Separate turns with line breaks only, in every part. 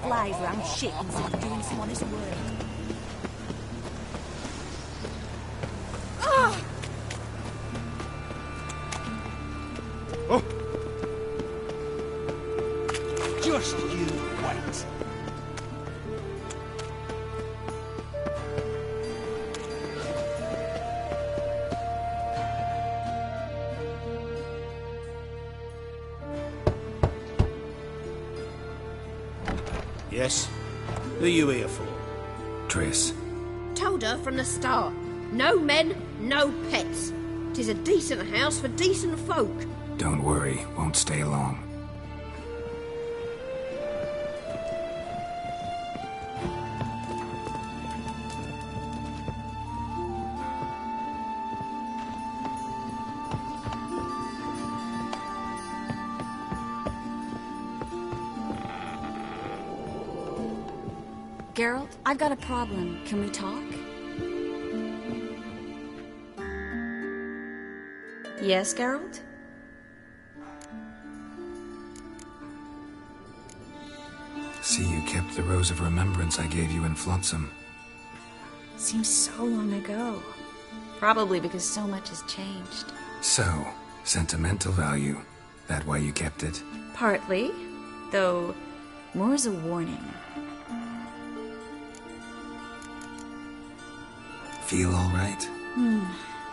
flies around shit instead of doing some honest work.
Oh! Just you wait. Yes? Who are you here for?
Triss.
Told her from the start. No men, no pets. 'Tis a decent house for decent folk.
Don't worry, won't stay long.
Geralt, I've got a problem. Can we talk? Yes, Geralt?
See, you kept the Rose of Remembrance I gave you in Flotsam.
Seems so long ago. Probably because so much has changed.
So, sentimental value. That why you kept it?
Partly, though more as a warning.
Feel all right?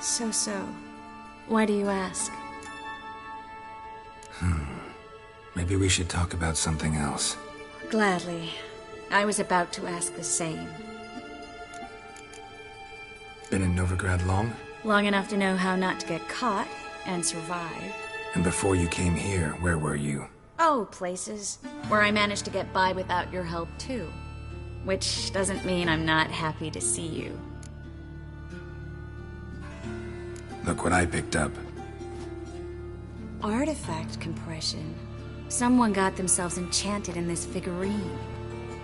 So. Why do you ask?
Maybe we should talk about something else.
Gladly. I was about to ask the same.
Been in Novigrad long?
Long enough to know how not to get caught and survive.
And before you came here, where were you?
Oh, places where I managed to get by without your help, too. Which doesn't mean I'm not happy to see you.
Look what I picked up.
Artifact compression. Someone got themselves enchanted in this figurine.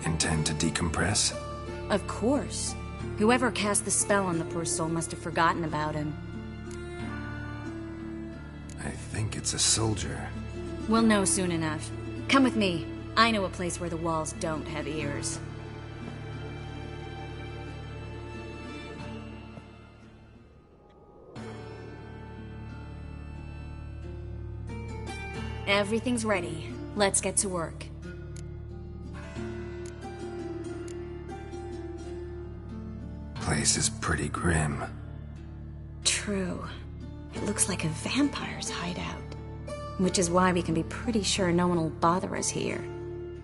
Intend to decompress?
Of course. Whoever cast the spell on the poor soul must have forgotten about him.
I think it's a soldier.
We'll know soon enough. Come with me. I know a place where the walls don't have ears. Everything's ready. Let's get to work.
Place is pretty grim.
True. It looks like a vampire's hideout. Which is why we can be pretty sure no one will bother us here.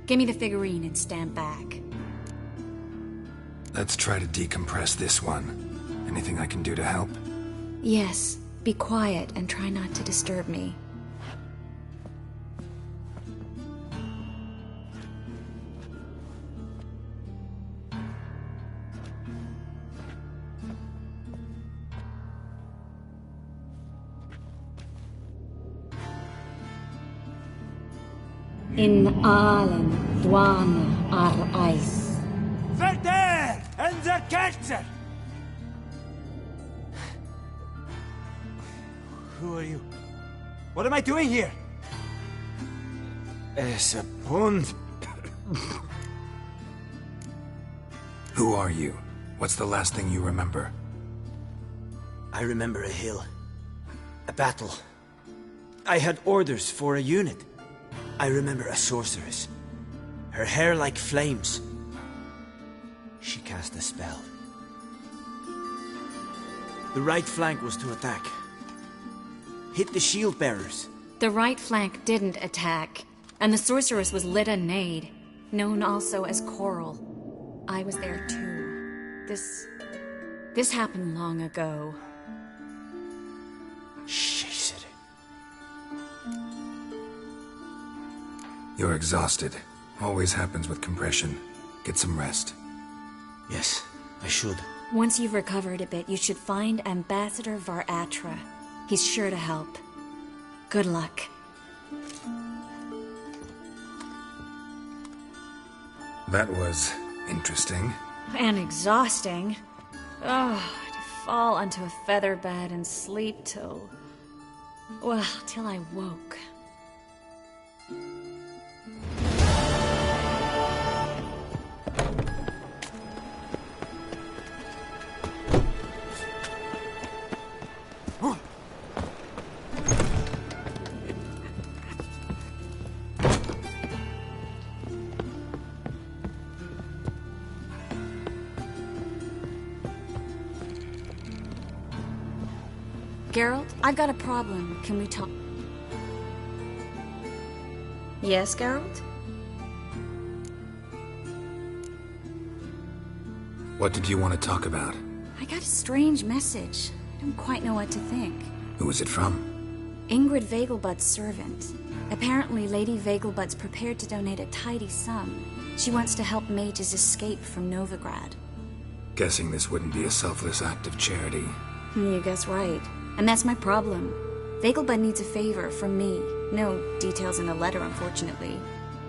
Give me the figurine and stand back.
Let's try to decompress this one. Anything I can do to help?
Yes. Be quiet and try not to disturb me. In allen dwane ar eis.
Verder and the Kerzer! Who are you? What am I doing here? Es a pond.
Who are you? What's the last thing you remember?
I remember a hill. A battle. I had orders for a unit. I remember a sorceress. Her hair like flames. She cast a spell. The right flank was to attack. Hit the shield bearers.
The right flank didn't attack, and the sorceress was Lyda Nade, known also as Coral. I was there too. This happened long ago.
You're exhausted. Always happens with compression. Get some rest.
Yes, I should.
Once you've recovered a bit, you should find Ambassador Var-Atra. He's sure to help. Good luck.
That was interesting.
And exhausting. Oh, to fall onto a feather bed and sleep till I woke. Geralt, I've got a problem. Can we talk? Yes, Geralt?
What did you want to talk about?
I got a strange message. I don't quite know what to think.
Who was it from?
Ingrid Vegelbud's servant. Apparently, Lady Vegelbud's prepared to donate a tidy sum. She wants to help mages escape from Novigrad.
Guessing this wouldn't be a selfless act of charity.
You guess right. And that's my problem. Vegelbud needs a favor from me. No details in the letter, unfortunately.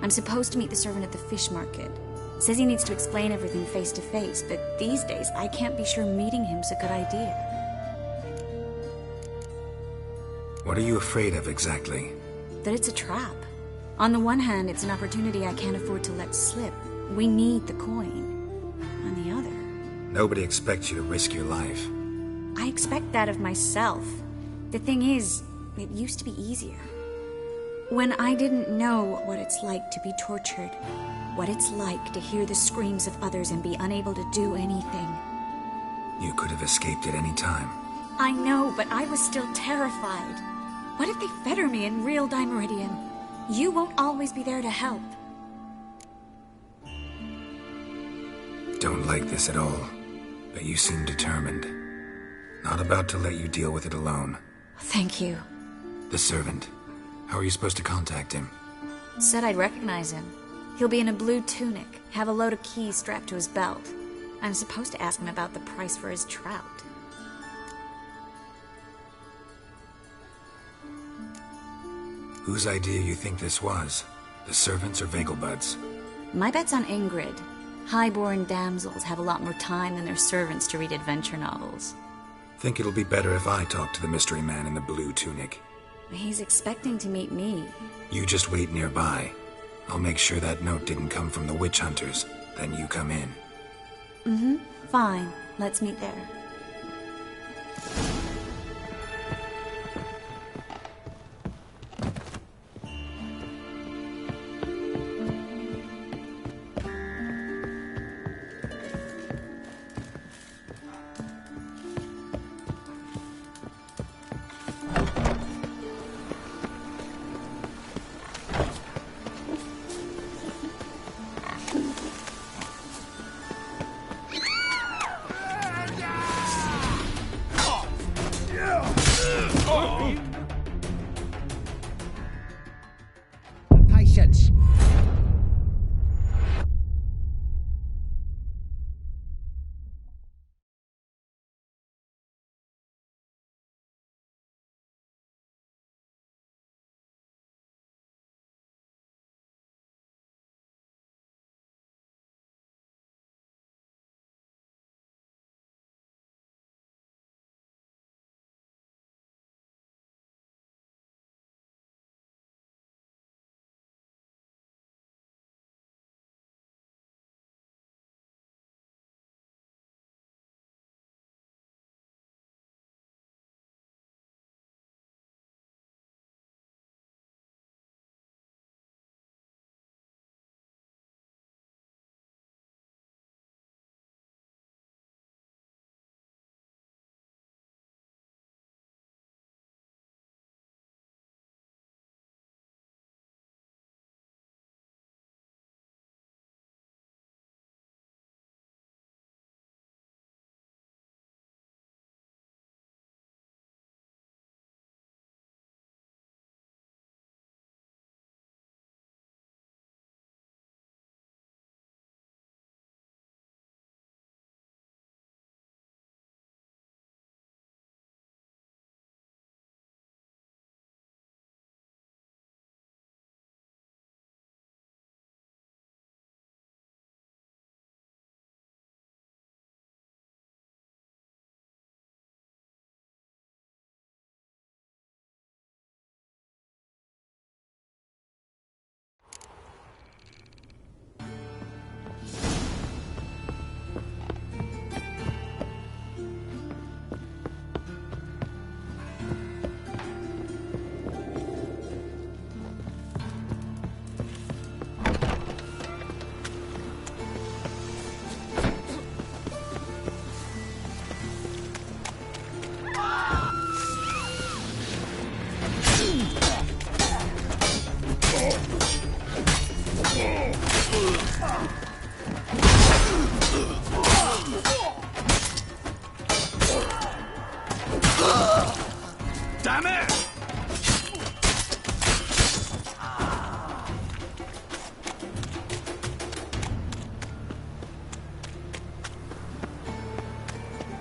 I'm supposed to meet the servant at the fish market. Says he needs to explain everything face to face, but these days I can't be sure meeting him's a good idea.
What are you afraid of exactly?
That it's a trap. On the one hand, it's an opportunity I can't afford to let slip. We need the coin. On the other...
Nobody expects you to risk your life.
I expect that of myself. The thing is, it used to be easier. When I didn't know what it's like to be tortured, what it's like to hear the screams of others and be unable to do anything.
You could have escaped at any time.
I know, but I was still terrified. What if they fetter me in real Dimeridium? You won't always be there to help.
Don't like this at all, but you seem determined. Not about to let you deal with it alone.
Thank you.
The servant. How are you supposed to contact him?
Said I'd recognize him. He'll be in a blue tunic, have a load of keys strapped to his belt. I'm supposed to ask him about the price for his trout.
Whose idea you think this was? The servants or Vegelbud's?
My bet's on Ingrid. Highborn damsels have a lot more time than their servants to read adventure novels.
Think it'll be better if I talk to the mystery man in the blue tunic.
He's expecting to meet me.
You just wait nearby. I'll make sure that note didn't come from the witch hunters. Then you come in.
Fine. Let's meet there.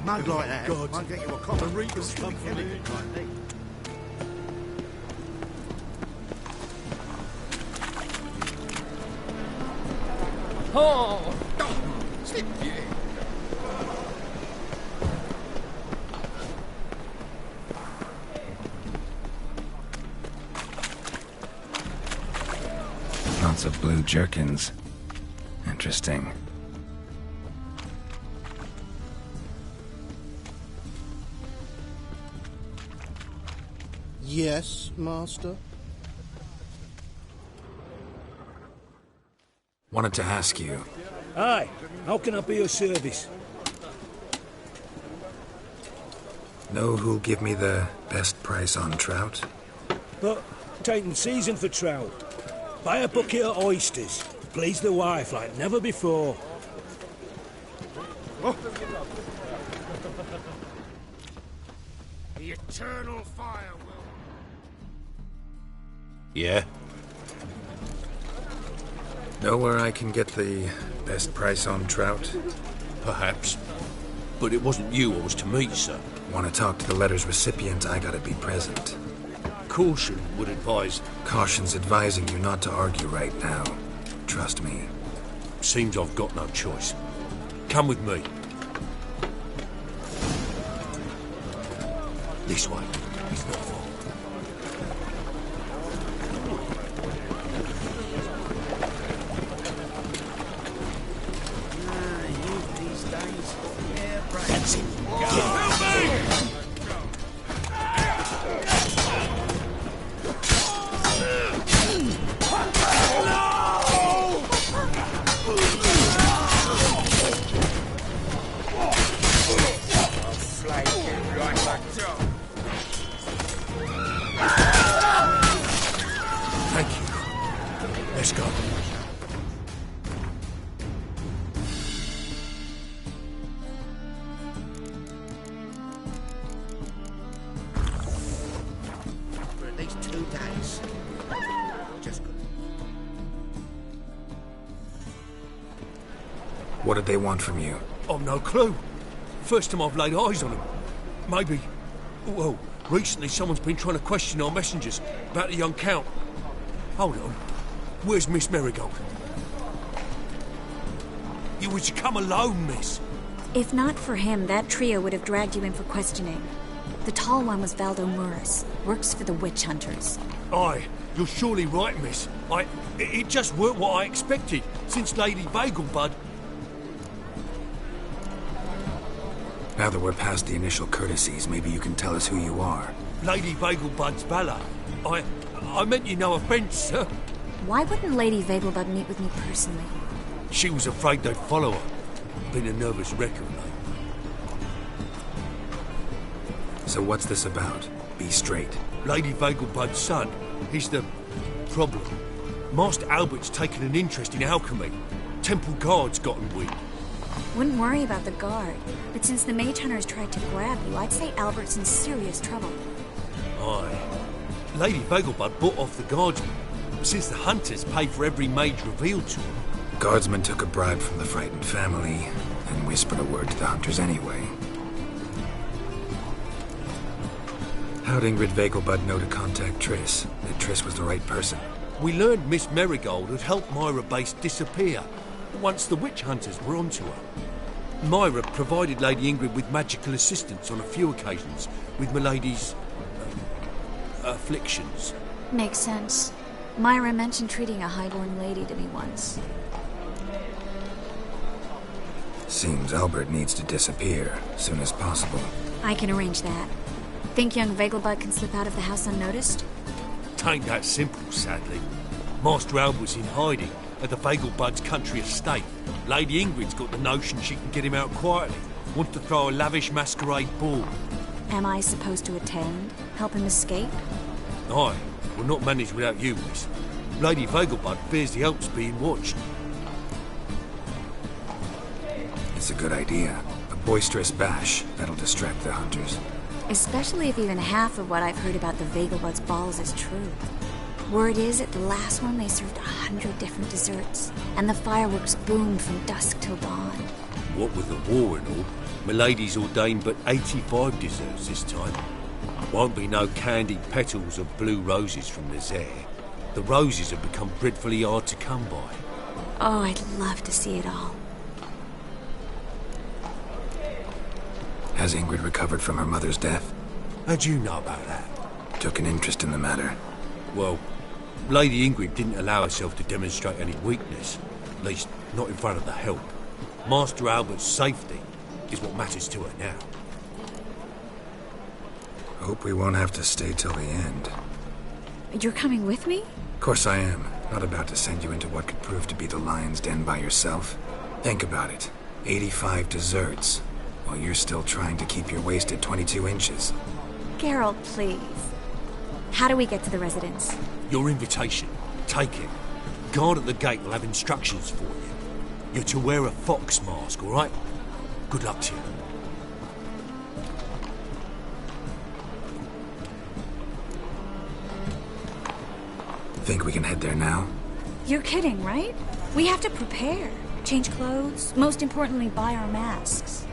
mug like that won't get you a common Reapers come for me.
Oh, slip you.
Lots of blue jerkins. Interesting.
Yes, Master?
Wanted to ask you.
Aye, how can I be of service?
Know who'll give me the best price on trout?
But taking season for trout. Buy a bucket of oysters. Please the wife like never before.
The eternal fire will...
Yeah?
Know where I can get the best price on trout?
Perhaps. But it wasn't you I was to meet, sir.
Want to talk to the letter's recipient, I gotta be present.
Caution would advise...
Caution's advising you not to argue right now. Trust me.
Seems I've got no choice. Come with me. This way. It's not far. That's it. Help me! Thank you. Let's go.
For at least 2 days. Just good.
What did they want from you?
I've no clue. First time I've laid eyes on them. Maybe... Well, recently someone's been trying to question our messengers about the young Count. Hold on. Where's Miss Marigold? You was to come alone, miss.
If not for him, that trio would have dragged you in for questioning. The tall one was Valdo Muris, works for the witch hunters.
Aye, you're surely right, miss. It just weren't what I expected, since Lady Vagelbud...
Now that we're past the initial courtesies, maybe you can tell us who you are.
Lady Vagelbud's valet. I meant you no offence, sir.
Why wouldn't Lady Vagelbud meet with me personally?
She was afraid they'd follow her. Been a nervous wreck of late.
So what's this about? Be straight.
Lady Vagelbud's son, he's the problem. Master Albert's taken an interest in alchemy. Temple guards got him wind.
Wouldn't worry about the guard, but since the mage hunters tried to grab you, I'd say Albert's in serious trouble.
Aye. Lady Vagelbud bought off the guardsmen, since the hunters pay for every mage revealed to them.
Guardsmen took a bribe from the frightened family and whispered a word to the hunters anyway. How'd Ingrid Vagelbud know to contact Triss? That Triss was the right person.
We learned Miss Marigold had helped Myra Base disappear once the witch hunters were onto her. Myra provided Lady Ingrid with magical assistance on a few occasions with Milady's... afflictions.
Makes sense. Myra mentioned treating a highborn lady to me once.
Seems Albert needs to disappear as soon as possible.
I can arrange that. Think young Vagelbud can slip out of the house unnoticed?
Tain't that simple, sadly. Master Albert's in hiding at the Vagelbud's country estate. Lady Ingrid's got the notion she can get him out quietly. Wants to throw a lavish masquerade ball.
Am I supposed to attend? Help him escape?
Aye, we'll not manage without you, miss. Lady Vagelbud fears the Alps being watched.
It's a good idea. A boisterous bash that'll distract the hunters.
Especially if even half of what I've heard about the Vagelbud's balls is true. Word is, at the last one they served 100 different desserts, and the fireworks boomed from dusk till dawn.
What with the war and all, Milady's ordained but 85 desserts this time. Won't be no candied petals of blue roses from the Zaire. The roses have become dreadfully hard to come by.
Oh, I'd love to see it all.
Has Ingrid recovered from her mother's death?
How'd you know about that?
Took an interest in the matter.
Well, Lady Ingrid didn't allow herself to demonstrate any weakness. At least, not in front of the help. Master Albert's safety is what matters to her now.
Hope we won't have to stay till the end.
You're coming with me?
Of course I am. Not about to send you into what could prove to be the lion's den by yourself. Think about it. 85 desserts, while you're still trying to keep your waist at 22 inches.
Geralt, please. How do we get to the residence?
Your invitation. Take it. Guard at the gate will have instructions for you. You're to wear a fox mask, all right? Good luck to you.
Think we can head there now?
You're kidding, right? We have to prepare. Change clothes. Most importantly, buy our masks.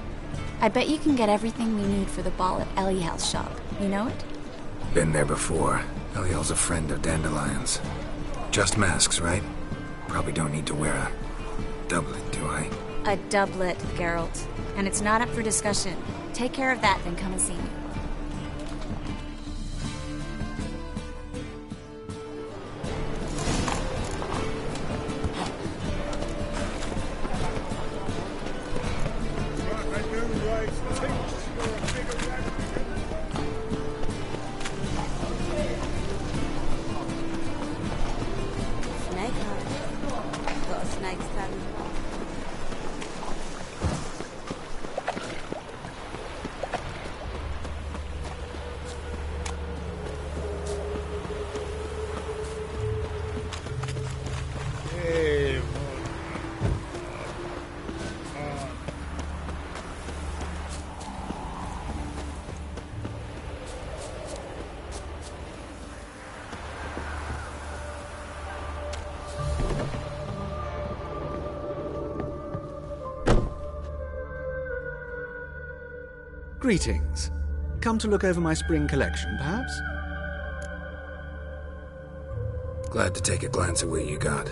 I bet you can get everything we need for the ball at Eliel's shop. You know it?
Been there before. Eliel's a friend of Dandelion's. Just masks, right? Probably don't need to wear a doublet, do I?
A doublet, Geralt. And it's not up for discussion. Take care of that, then come and see me.
Greetings. Come to look over my spring collection, perhaps?
Glad to take a glance at what you got.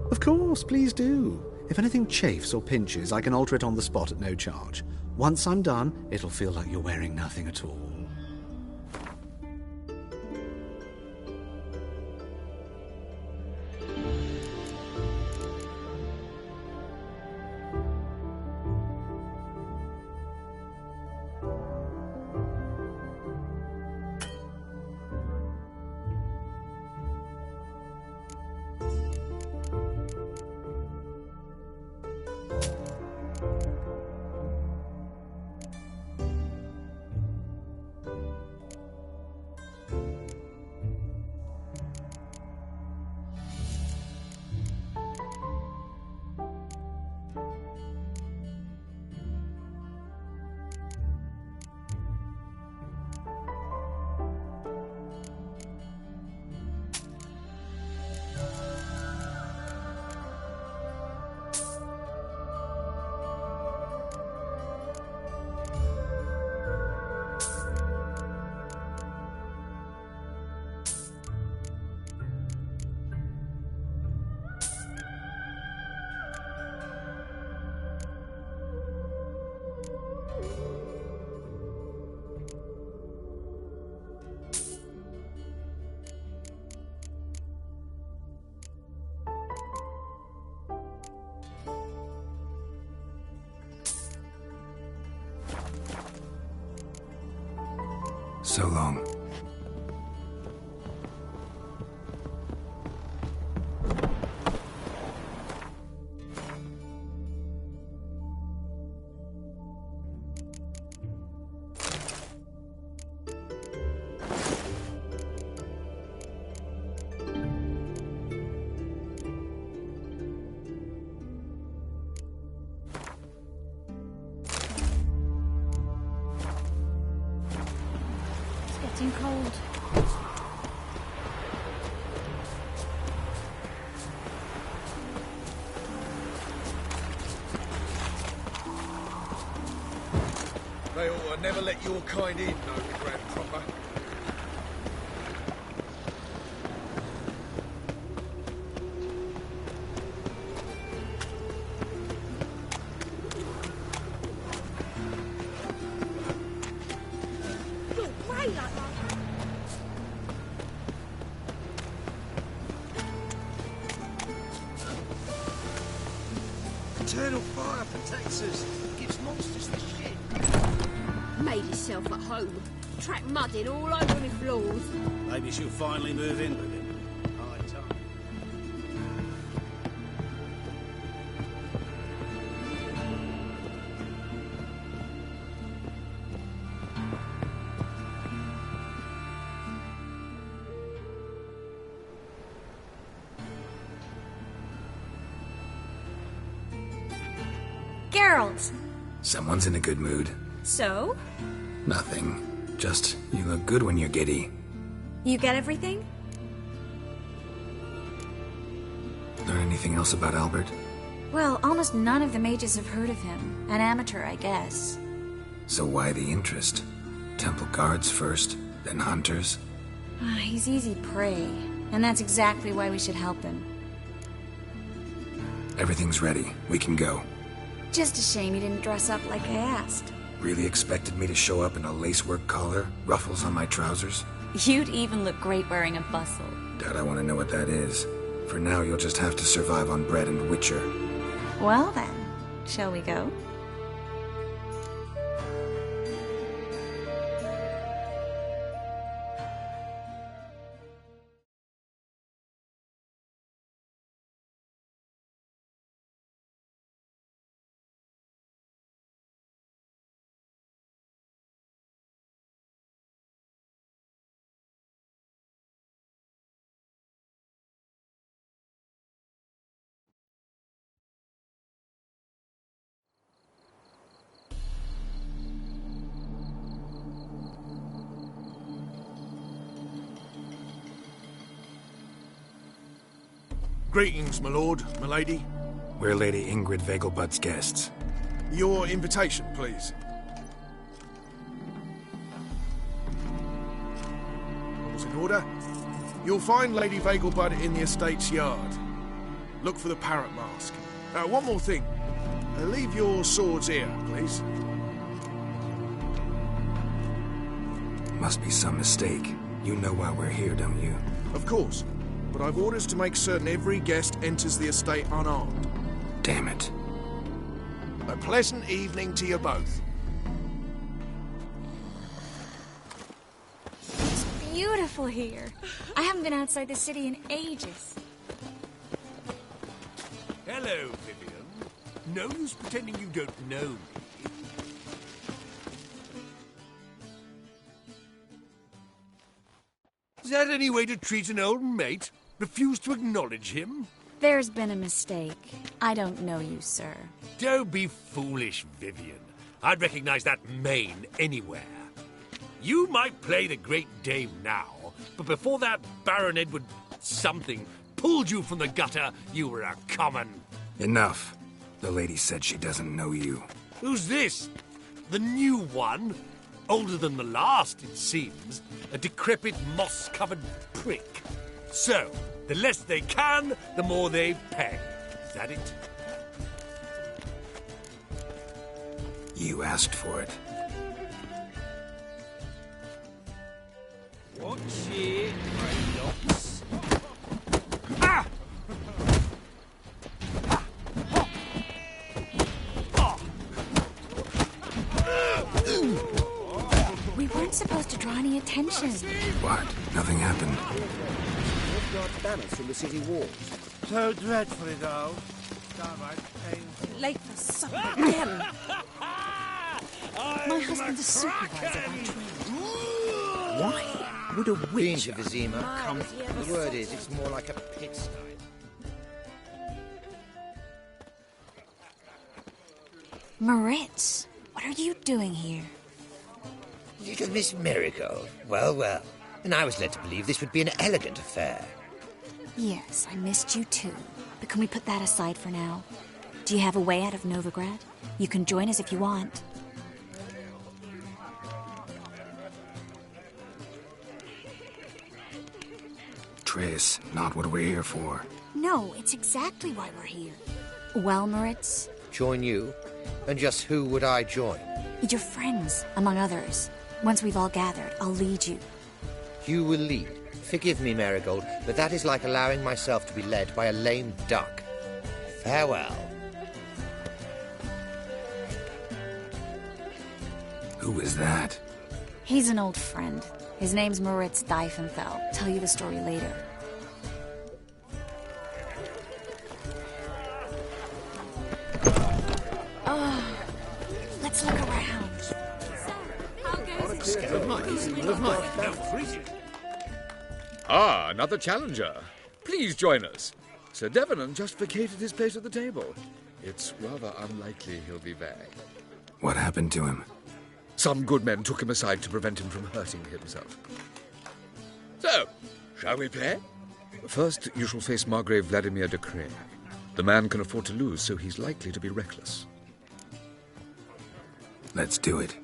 Of course, please do. If anything chafes or pinches, I can alter it on the spot at no charge. Once I'm done, it'll feel like you're wearing nothing at all.
So long.
Too cold.
They ought to never let your kind in, Novigrad proper.
Eternal fire protects us. Gives monsters the shit.
Made himself at home. Track mudding all over my floors.
Maybe she'll finally move in with him. High time.
Geralt!
Someone's in a good mood.
So?
Nothing. Just, you look good when you're giddy.
You get everything?
Learn anything else about Albert?
Well, almost none of the mages have heard of him. An amateur, I guess.
So why the interest? Temple guards first, then hunters?
He's easy prey, and that's exactly why we should help him.
Everything's ready. We can go.
Just a shame he didn't dress up like I asked.
Really expected me to show up in a lacework collar, ruffles on my trousers?
You'd even look great wearing a bustle.
Doubt I want to know what that is. For now, you'll just have to survive on bread and Witcher.
Well then, shall we go?
Greetings, my lord, my lady.
We're Lady Ingrid Vegelbud's guests.
Your invitation, please. All's in order. You'll find Lady Vegelbud in the estate's yard. Look for the parrot mask. One more thing. Leave your swords here, please.
Must be some mistake. You know why we're here, don't you?
Of course. But I've orders to make certain every guest enters the estate unarmed.
Damn it.
A pleasant evening to you both.
It's beautiful here. I haven't been outside the city in ages.
Hello, Vivian. No use pretending you don't know me. Is that any way to treat an old mate? Refuse to acknowledge him?
There's been a mistake. I don't know you, sir.
Don't be foolish, Vivian. I'd recognize that mane anywhere. You might play the great dame now, but before that Baron Edward something pulled you from the gutter, you were a common...
Enough. The lady said she doesn't know you.
Who's this? The new one? Older than the last, it seems. A decrepit, moss-covered prick. So, the less they can, the more they pay. Is that it?
You asked for it.
Watch it, Greylox.
Ah!
We weren't supposed to draw any attention.
What? Nothing happened.
Guards banners from the city walls.
So dreadfully dull. Downright painful.
Late for supper again. My husband's a supervisor by trade.
Why would a witch of Vizima come? The word is, it's more like a pigsty.
Moritz, what are you doing here?
Little Miss Miracle. Well, well. And I was led to believe this would be an elegant affair.
Yes, I missed you too. But can we put that aside for now? Do you have a way out of Novigrad? You can join us if you want.
Triss, not what we're here for.
No, it's exactly why we're here.
Well, Moritz?
Join you? And just who would I join?
Your friends, among others. Once we've all gathered, I'll lead you.
You will lead. Forgive me, Marigold, but that is like allowing myself to be led by a lame duck. Farewell.
Who is that?
He's an old friend. His name's Moritz Diefenthal. Tell you the story later. Oh, let's look around.
Ah, another challenger. Please join us. Sir Devenant just vacated his place at the table. It's rather unlikely he'll be back.
What happened to him?
Some good men took him aside to prevent him from hurting himself. So, shall we play? First, you shall face Margrave Vladimir de Cray. The man can afford to lose, so he's likely to be reckless.
Let's do it.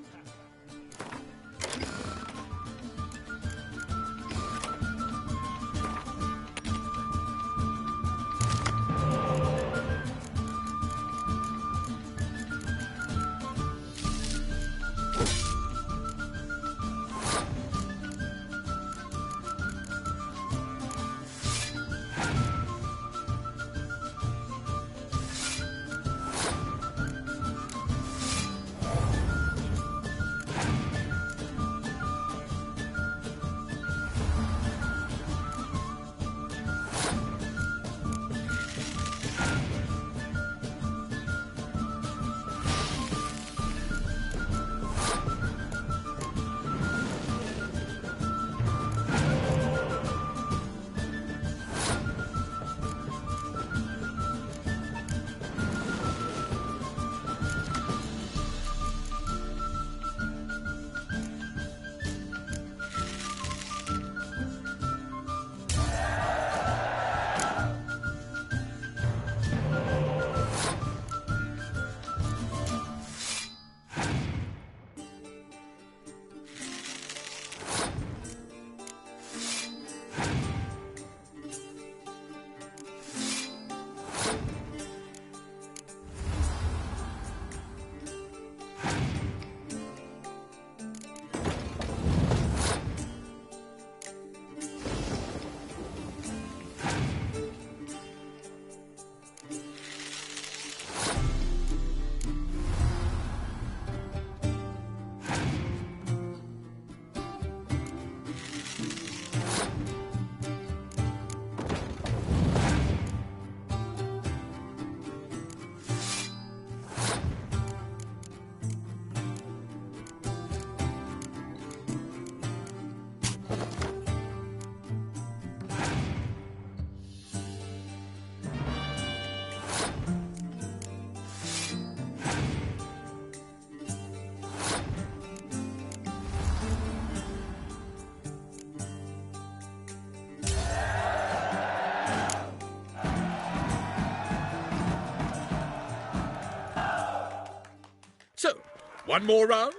So, one more round?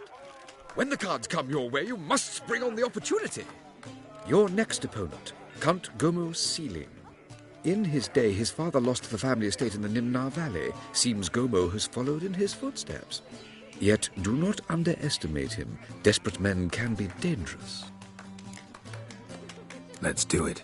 When the cards come your way, you must spring on the opportunity. Your next opponent, Count Gomo Sealing. In his day, his father lost the family estate in the Nimnar Valley. Seems Gomo has followed in his footsteps. Yet, do not underestimate him. Desperate men can be dangerous.
Let's do it.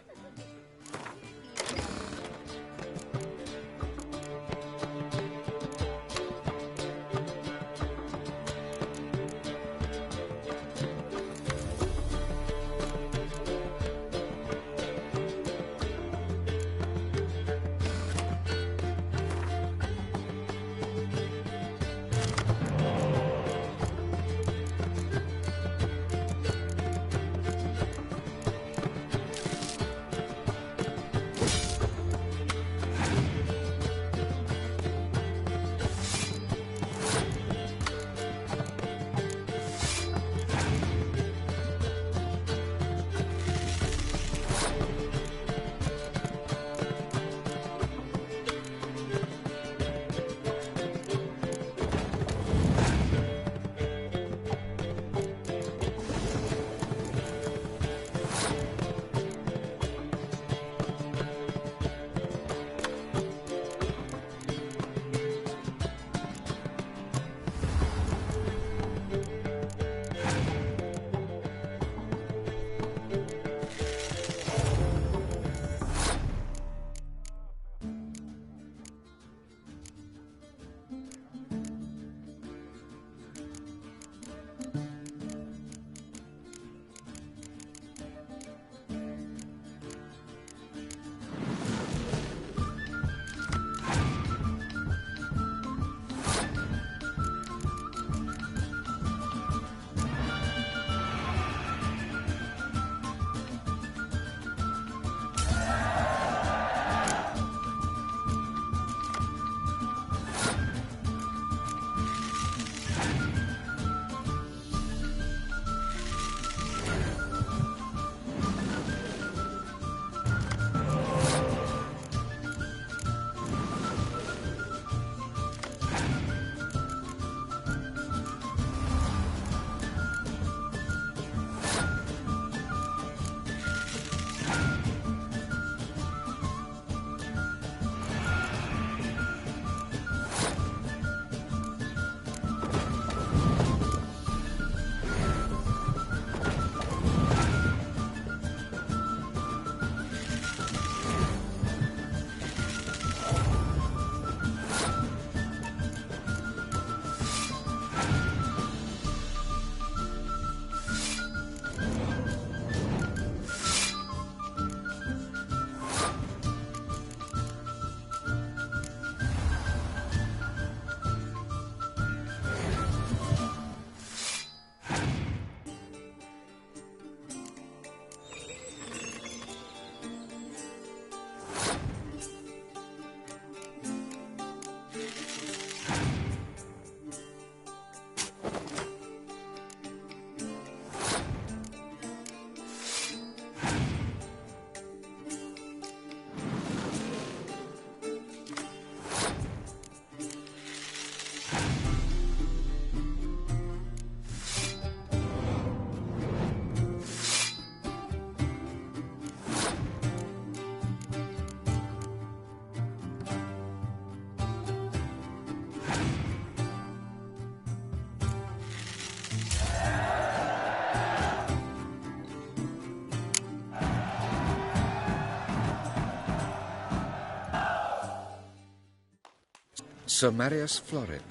Sir Marius Florin.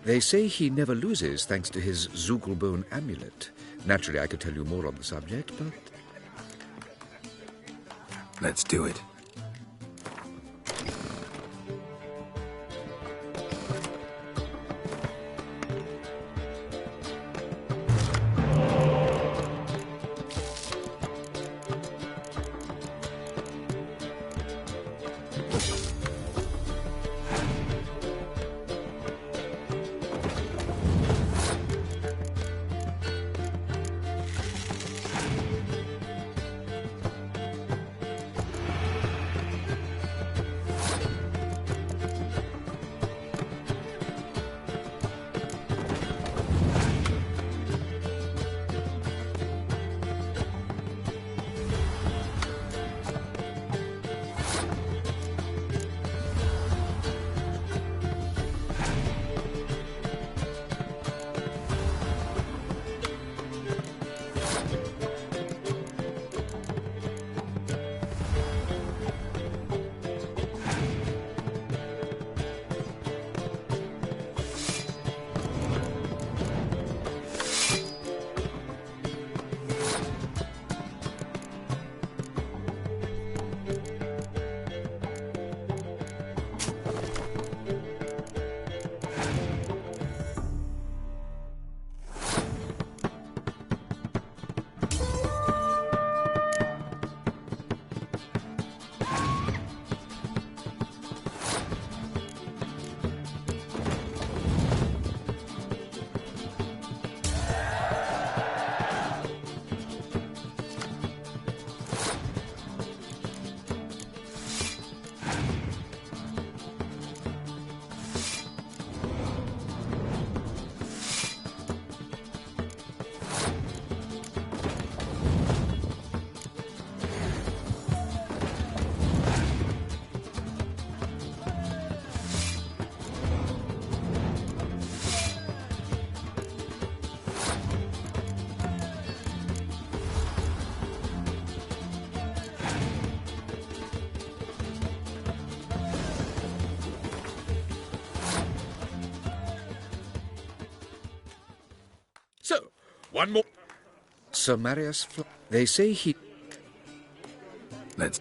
They say he never loses thanks to his Zugelbone amulet. Naturally, I could tell you more on the subject, but...
Let's do it.
So, one more. Sir Marius They say he...
Let's...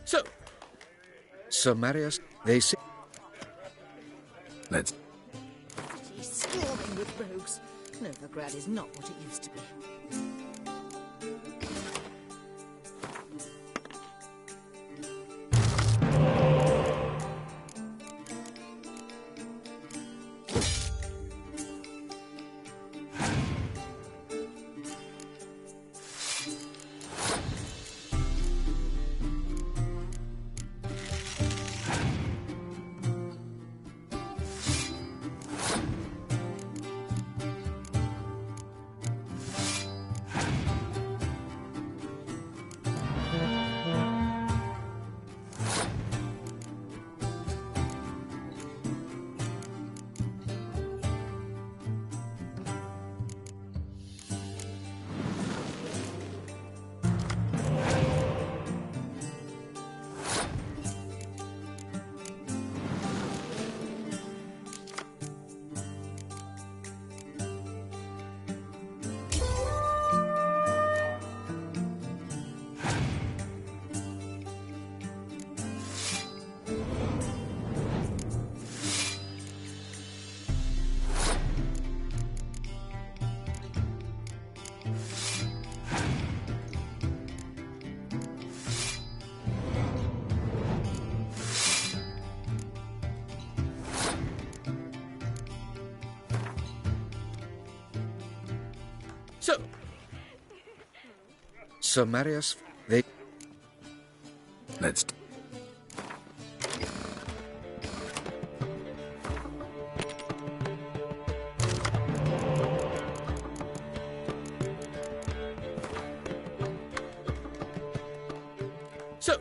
So, Sir Marius, they say...
Let's...
He's swarming with rogues. Novigrad is not what it used to be.
So, Sir Marius, they...
Let's...
So,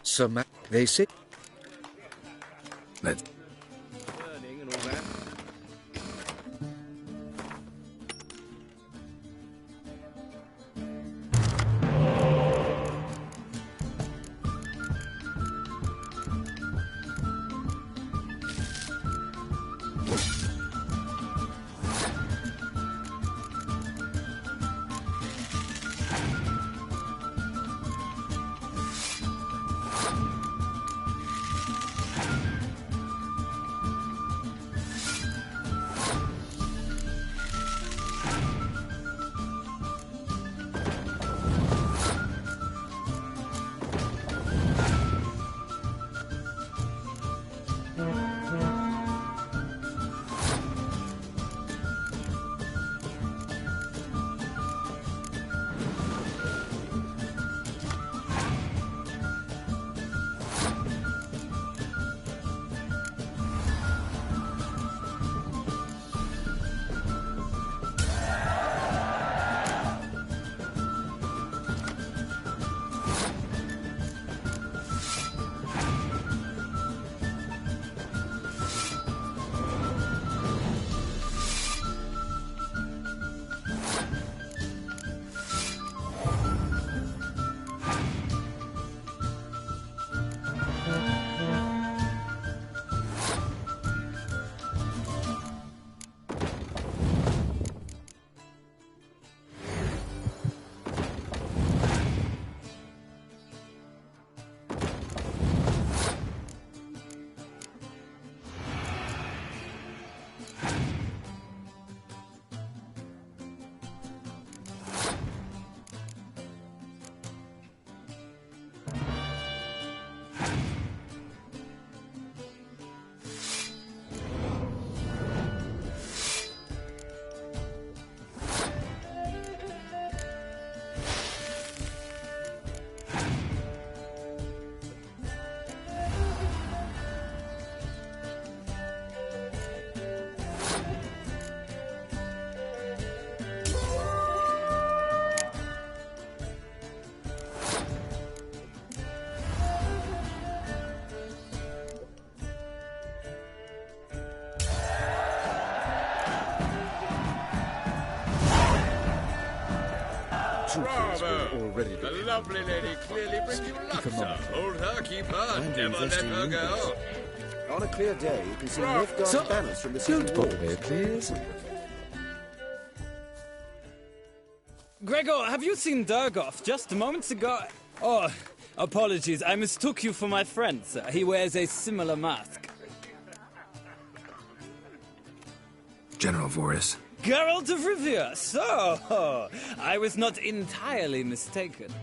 Sir they say...
Let's...
Learning and all that. Bravo! Already the lovely lady clearly brings you luck, sir. Hold her, keep her, never let her go.
On a clear day, you can see Nilfgaard banners from the city
Don't bother me, please.
Gregor, have you seen Durgoff just moments ago? Oh, Apologies, I mistook you for my friend, sir. He wears a similar mask.
General Voris.
Geralt of Rivia, so I was not entirely mistaken.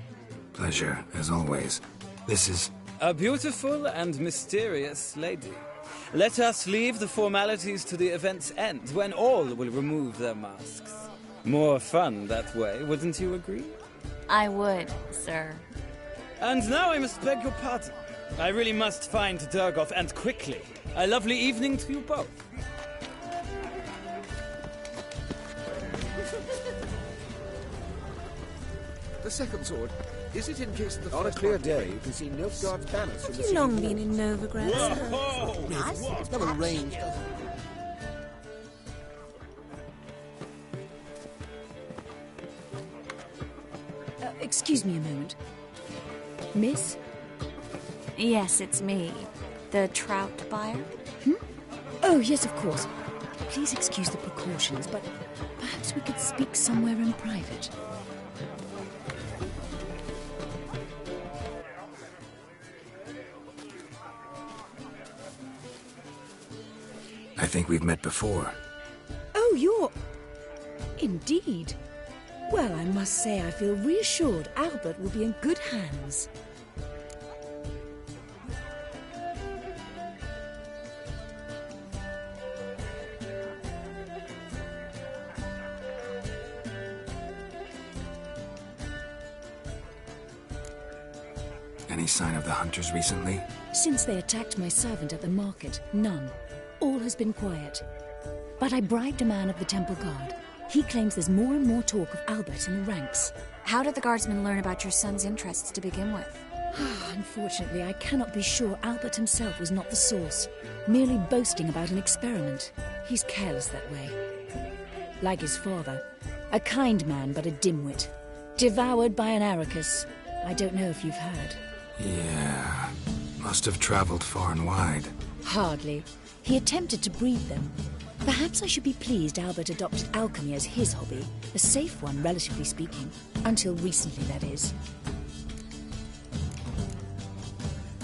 Pleasure, as always. This is...
A beautiful and mysterious lady. Let us leave the formalities to the event's end, when all will remove their masks. More fun that way, wouldn't you agree?
I would, sir.
And now I must beg your pardon. I really must find Durgoff, and quickly. A lovely evening to you both.
The second sword. Is it in case the
On a clear day, you can see Nilfgaard's banners from the
You've long been in Novigrad, sir.
Whoa!
Nice.
It's never rained, does it?
Excuse me a moment. Miss?
Yes, it's me. The trout buyer?
Oh, yes, of course. Please excuse the precautions, but perhaps we could speak somewhere in private.
I think we've met before.
Oh, you're... Indeed. Well, I must say I feel reassured Albert will be in good hands.
Any sign of the hunters recently?
Since they attacked my servant at the market, none. All has been quiet. But I bribed a man of the Temple Guard. He claims there's more and more talk of Albert in the ranks.
How did the guardsmen learn about your son's interests to begin with?
Unfortunately, I cannot be sure Albert himself was not the source, merely boasting about an experiment. He's careless that way. Like his father, a kind man but a dimwit. Devoured by an Arrakis. I don't know if you've heard.
Yeah, must have traveled far and wide.
Hardly. He attempted to breed them. Perhaps I should be pleased Albert adopted alchemy as his hobby. A safe one, relatively speaking. Until recently, that is.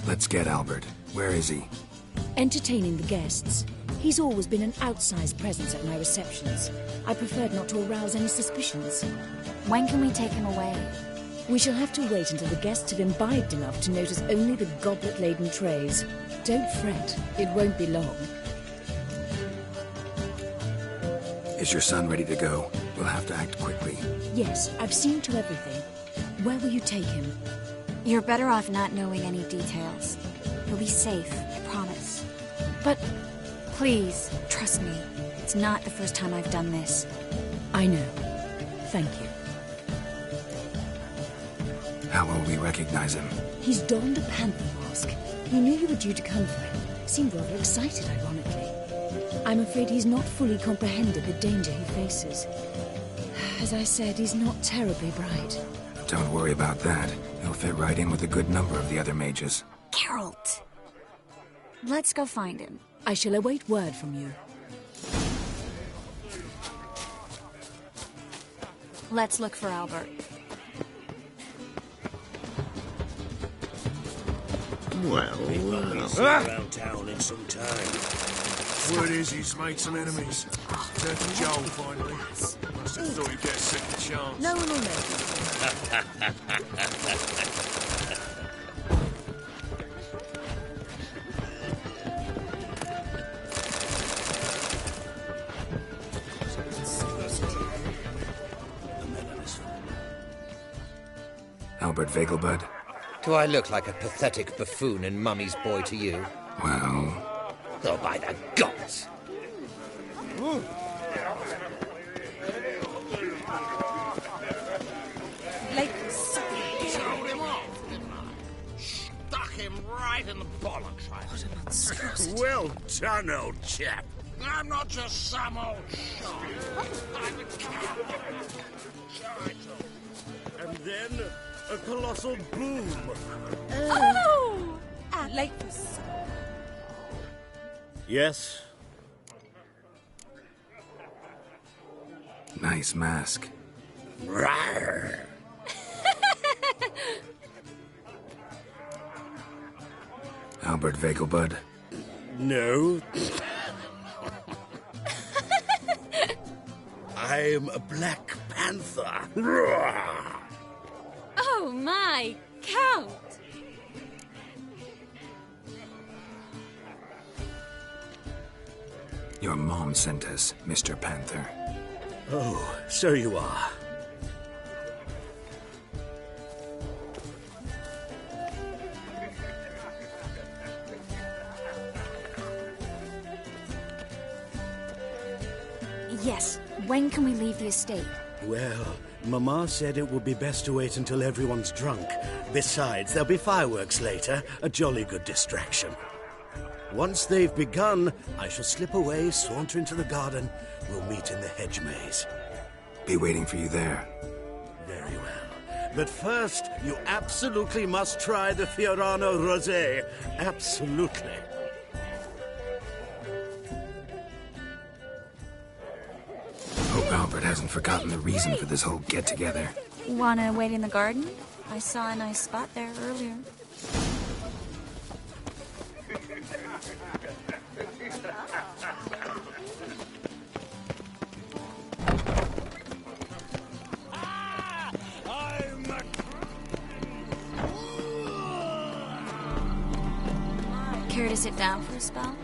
Let's get Albert. Where is he?
Entertaining the guests. He's always been an outsized presence at my receptions. I preferred not to arouse any suspicions.
When can we take him away?
We shall have to wait until the guests have imbibed enough to notice only the goblet-laden trays. Don't fret, it won't be long.
Is your son ready to go? We'll have to act quickly.
Yes, I've seen to everything. Where will you take him?
You're better off not knowing any details. He'll be safe, I promise.
But...
Please, trust me. It's not the first time I've done this.
I know. Thank you.
How will we recognize him?
He's donned a panther mask. He knew you were due to come for him. Seemed rather excited, ironically. I'm afraid he's not fully comprehended the danger he faces. As I said, he's not terribly bright.
Don't worry about that. He'll fit right in with a good number of the other mages.
Geralt! Let's go find him.
I shall await word from you.
Let's look for Albert.
Well,
around town in some time.
Word is he's made some enemies. Turned to Joel finally. Must have thought he'd get a second chance.
No one will know.
Albert Vegelbud?
Do I look like a pathetic buffoon and Mummy's boy to you?
Well...
Oh, by the gods!
Told him off, didn't I? Stuck him right in the bollocks.
What an monstrosity.
Well done, old chap.
I'm not just some old shot. I'm a cat.
And then a colossal boom.
Oh! Alecus.
Yes?
Nice mask.
Rawr.
Albert Vegelbud?
No. I'm a Black Panther.
Oh my, Count!
Your mom sent us, Mr. Panther.
Oh, so you are.
Yes, when can we leave the estate?
Well, Mama said it would be best to wait until everyone's drunk. Besides, there'll be fireworks later, a jolly good distraction. Once they've begun, I shall slip away, saunter into the garden. We'll meet in the hedge maze.
Be waiting for you there.
Very well. But first, you absolutely must try the Fiorano Rosé. Absolutely.
Hope Albert hasn't forgotten the reason for this whole get-together.
Wanna wait in the garden? I saw a nice spot there earlier. Care to sit down for a spell?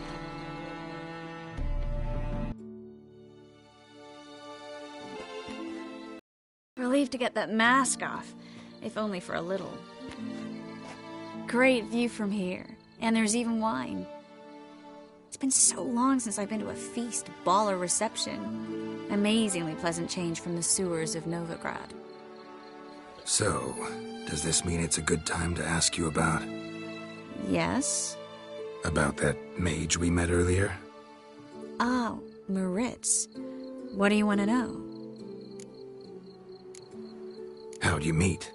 Relieved to get that mask off, if only for a little. Great view from here, and there's even wine. It's been so long since I've been to a feast, ball, or reception. Amazingly pleasant change from the sewers of Novigrad.
So, does this mean it's a good time to ask you about...
Yes?
About that mage we met earlier?
Oh, Maritz. What do you want to know?
How'd you meet?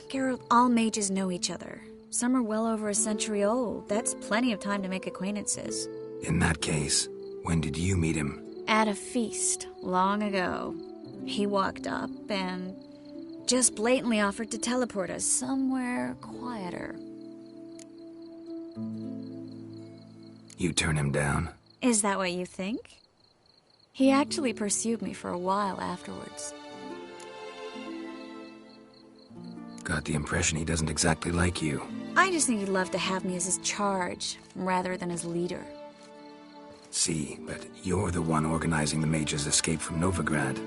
Geralt, all mages know each other. Some are well over a century old. That's plenty of time to make acquaintances.
In that case, when did you meet him?
At a feast, long ago. He walked up and just blatantly offered to teleport us somewhere quieter.
You turn him down?
Is that what you think? He actually pursued me for a while afterwards.
Got the impression he doesn't exactly like you.
I just think he'd love to have me as his charge, rather than his leader.
See, but you're the one organizing the mage's escape from Novigrad.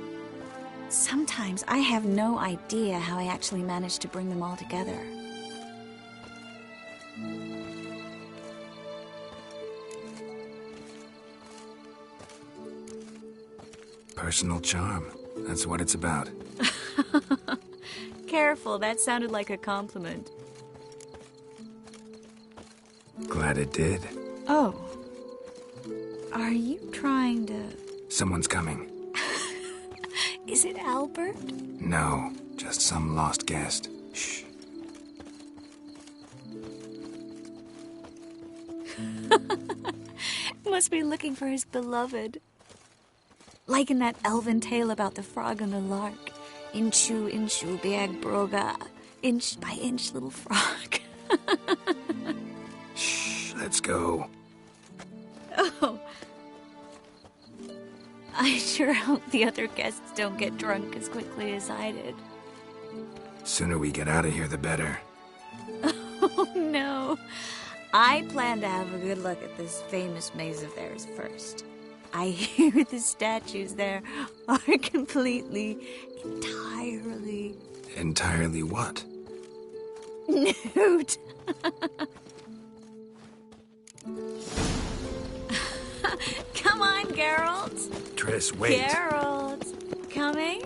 Sometimes I have no idea how I actually managed to bring them all together.
Personal charm. That's what it's about.
Careful, that sounded like a compliment.
Glad it did.
Oh. Are you trying to...
Someone's coming.
Is it Albert?
No, just some lost guest. Shh.
Must be looking for his beloved. Like in that elven tale about the frog and the lark. Inchu, inchu, beag broga. Inch by inch, little frog.
Shh, let's go.
Oh. I sure hope the other guests don't get drunk as quickly as I did.
Sooner we get out of here, the better.
Oh, no. I plan to have a good look at this famous maze of theirs first. I hear the statues there are completely, entirely...
Entirely what?
Nude. Come on, Geralt.
Triss, wait.
Geralt. Coming?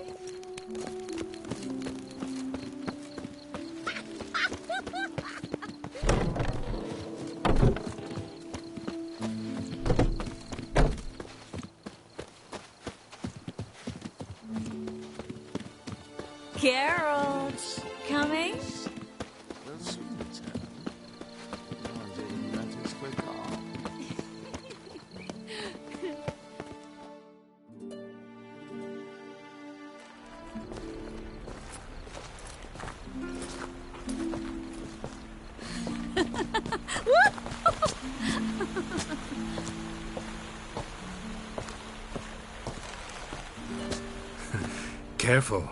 Geralt. Coming?
careful.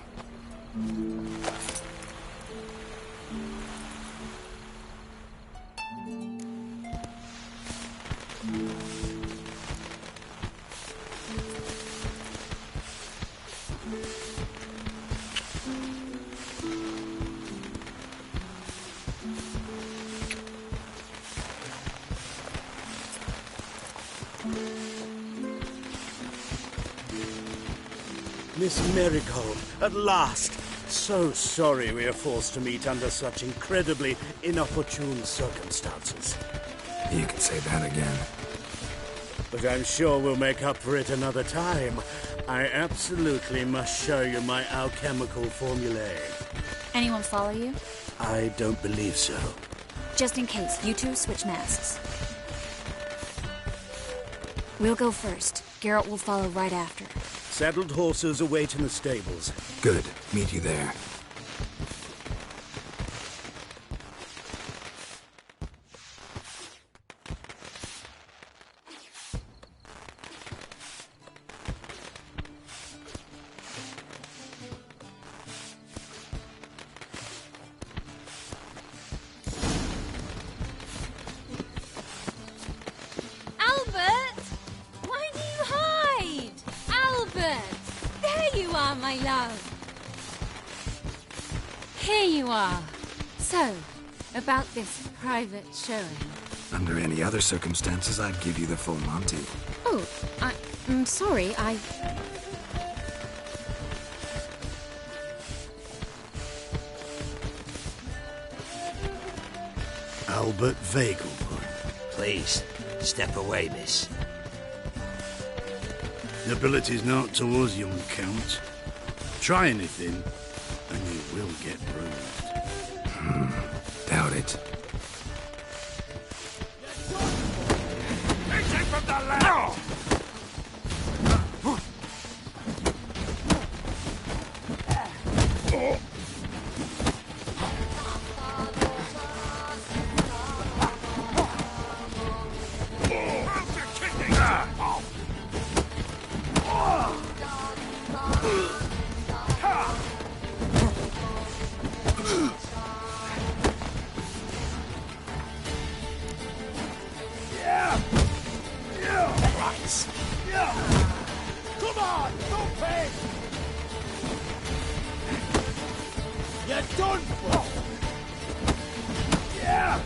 Miss Marigold, at last! So sorry we are forced to meet under such incredibly inopportune circumstances.
You can say that again.
But I'm sure we'll make up for it another time. I absolutely must show you my alchemical formulae.
Anyone follow you?
I don't believe so.
Just in case, you two switch masks. We'll go first. Geralt will follow right after.
Saddled horses await in the stables.
Good. Meet you there.
My love. Here you are. So, about this private showing.
Under any other circumstances, I'd give you the full Monty.
Oh, I'm sorry,
Albert Vegelbud.
Please, step away, miss.
Nobility's not towards young Count. Try anything, and you will get bruised.
Doubt it.
Exit from the left!
Come on, don't pay! You're done for! Yeah!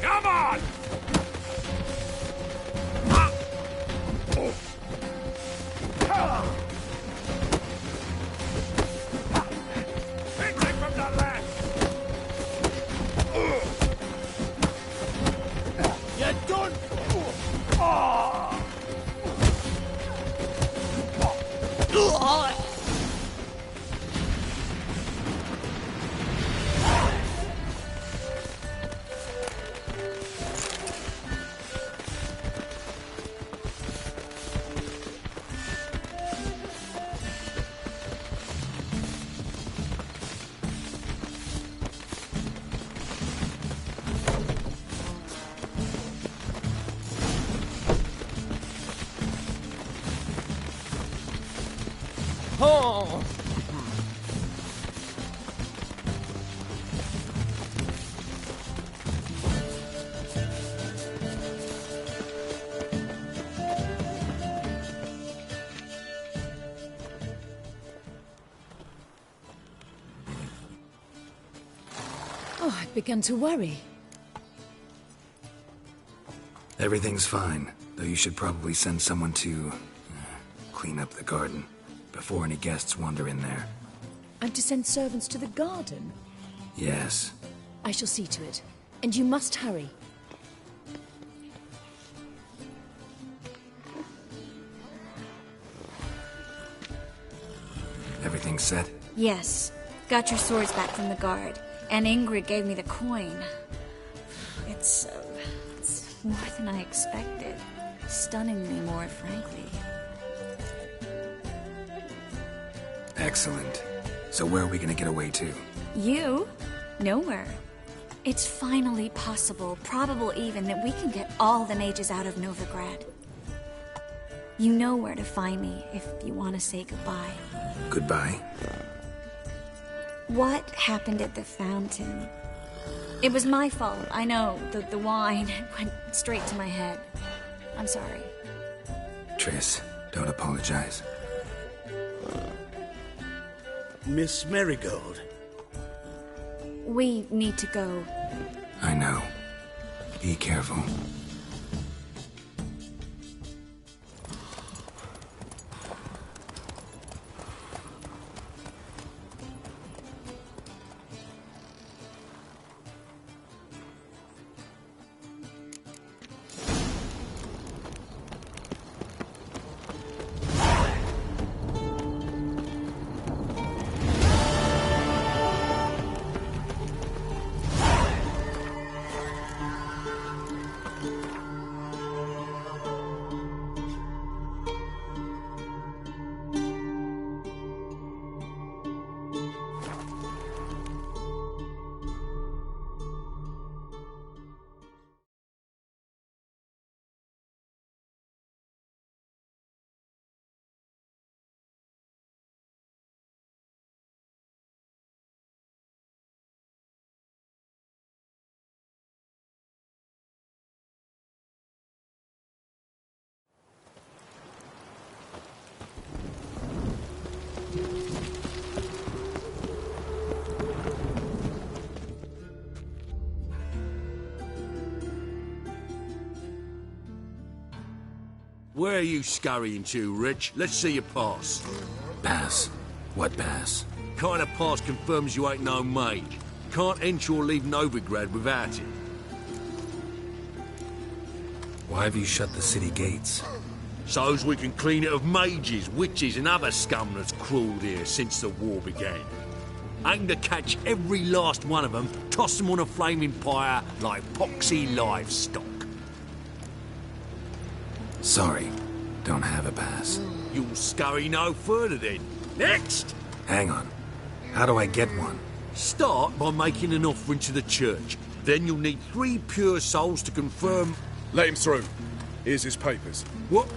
Come on! Exit from the left!
You're done for!
Oh!
Oh, I'd begun to worry.
Everything's fine, though you should probably send someone to clean up the garden before any guests wander in there.
I'm to send servants to the garden?
Yes.
I shall see to it. And you must hurry.
Everything set?
Yes. Got your swords back from the guard. And Ingrid gave me the coin. It's more than I expected. Stunningly more, frankly.
Excellent. So where are we gonna get away to?
You? Nowhere. It's finally possible, probable even, that we can get all the mages out of Novigrad. You know where to find me if you want to say goodbye.
Goodbye?
What happened at the fountain? It was my fault, I know. The wine went straight to my head. I'm sorry.
Triss, don't apologize.
Miss Marigold.
We need to go.
I know. Be careful.
Where are you scurrying to, Rich? Let's see your pass.
Pass? What pass?
Kind of pass confirms you ain't no mage. Can't enter or leave Novigrad without it.
Why have you shut the city gates?
So's we can clean it of mages, witches and other scum that's crawled here since the war began. Aim to catch every last one of them, toss them on a flaming pyre like poxy livestock.
Sorry, don't have a pass.
You'll scurry no further then. Next!
Hang on. How do I get one?
Start by making an offering to the church. Then you'll need 3 pure souls to confirm...
Let him through. Here's his papers.
What?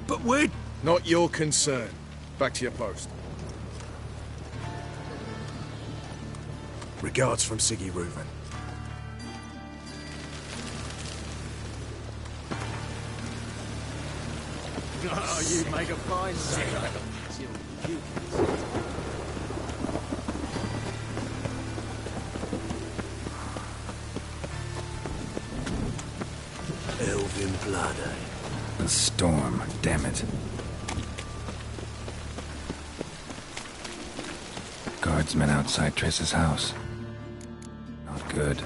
But we're...
Not your concern. Back to your post.
Regards from Siggy Reuven.
Oh, you make a fine sailor.
Elven blood, eh?
A storm, damn it. Guardsmen outside Triss's house. Not good.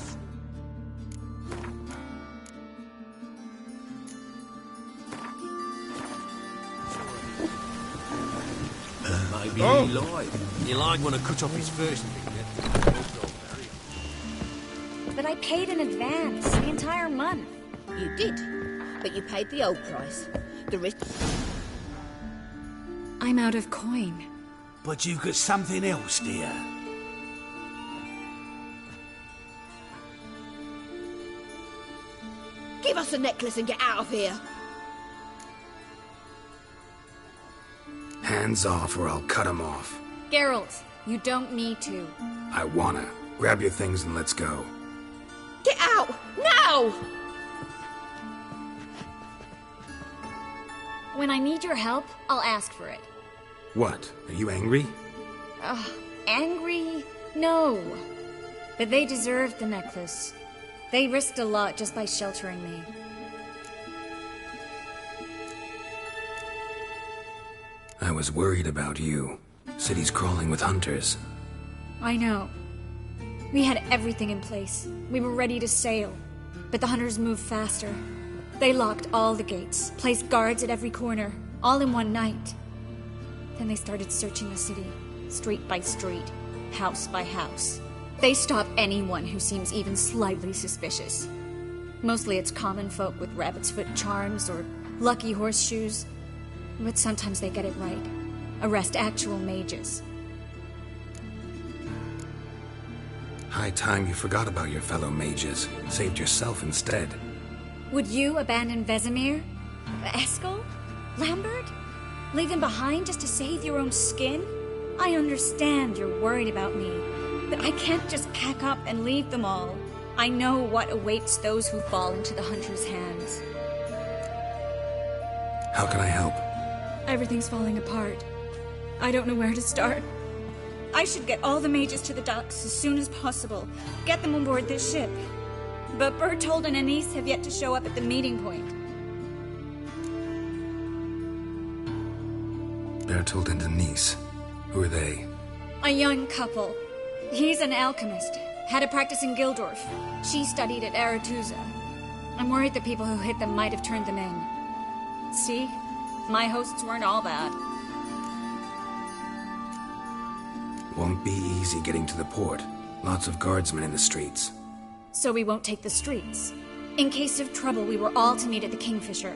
Maybe he lied. You lied when I cut off his first finger.
But I paid in advance, the entire month.
You did, but you paid the old price. The rest...
I'm out of coin.
But you've got something else, dear.
Give us the necklace and get out of here.
Hands off or I'll cut them off.
Geralt, you don't need to.
I wanna. Grab your things and let's go.
Get out! Now!
When I need your help, I'll ask for it.
What? Are you angry?
Angry? No. But they deserved the necklace. They risked a lot just by sheltering me.
I was worried about you. City's crawling with hunters.
I know. We had everything in place. We were ready to sail. But the hunters moved faster. They locked all the gates, placed guards at every corner, all in one night. Then they started searching the city, street by street, house by house. They stop anyone who seems even slightly suspicious. Mostly it's common folk with rabbit's foot charms or lucky horseshoes. But sometimes they get it right. Arrest actual mages.
High time you forgot about your fellow mages. Saved yourself instead.
Would you abandon Vesemir? Eskel? Lambert? Leave them behind just to save your own skin? I understand you're worried about me, but I can't just pack up and leave them all. I know what awaits those who fall into the Hunter's hands.
How can I help?
Everything's falling apart. I don't know where to start. I should get all the mages to the docks as soon as possible. Get them on board this ship. But Bertold and Anise have yet to show up at the meeting point.
Bertold and Anise. Who are they?
A young couple. He's an alchemist. Had a practice in Gildorf. She studied at Aretuza. I'm worried the people who hit them might have turned them in. See? My hosts weren't all bad.
Won't be easy getting to the port. Lots of guardsmen in the streets.
So we won't take the streets. In case of trouble, we were all to meet at the Kingfisher.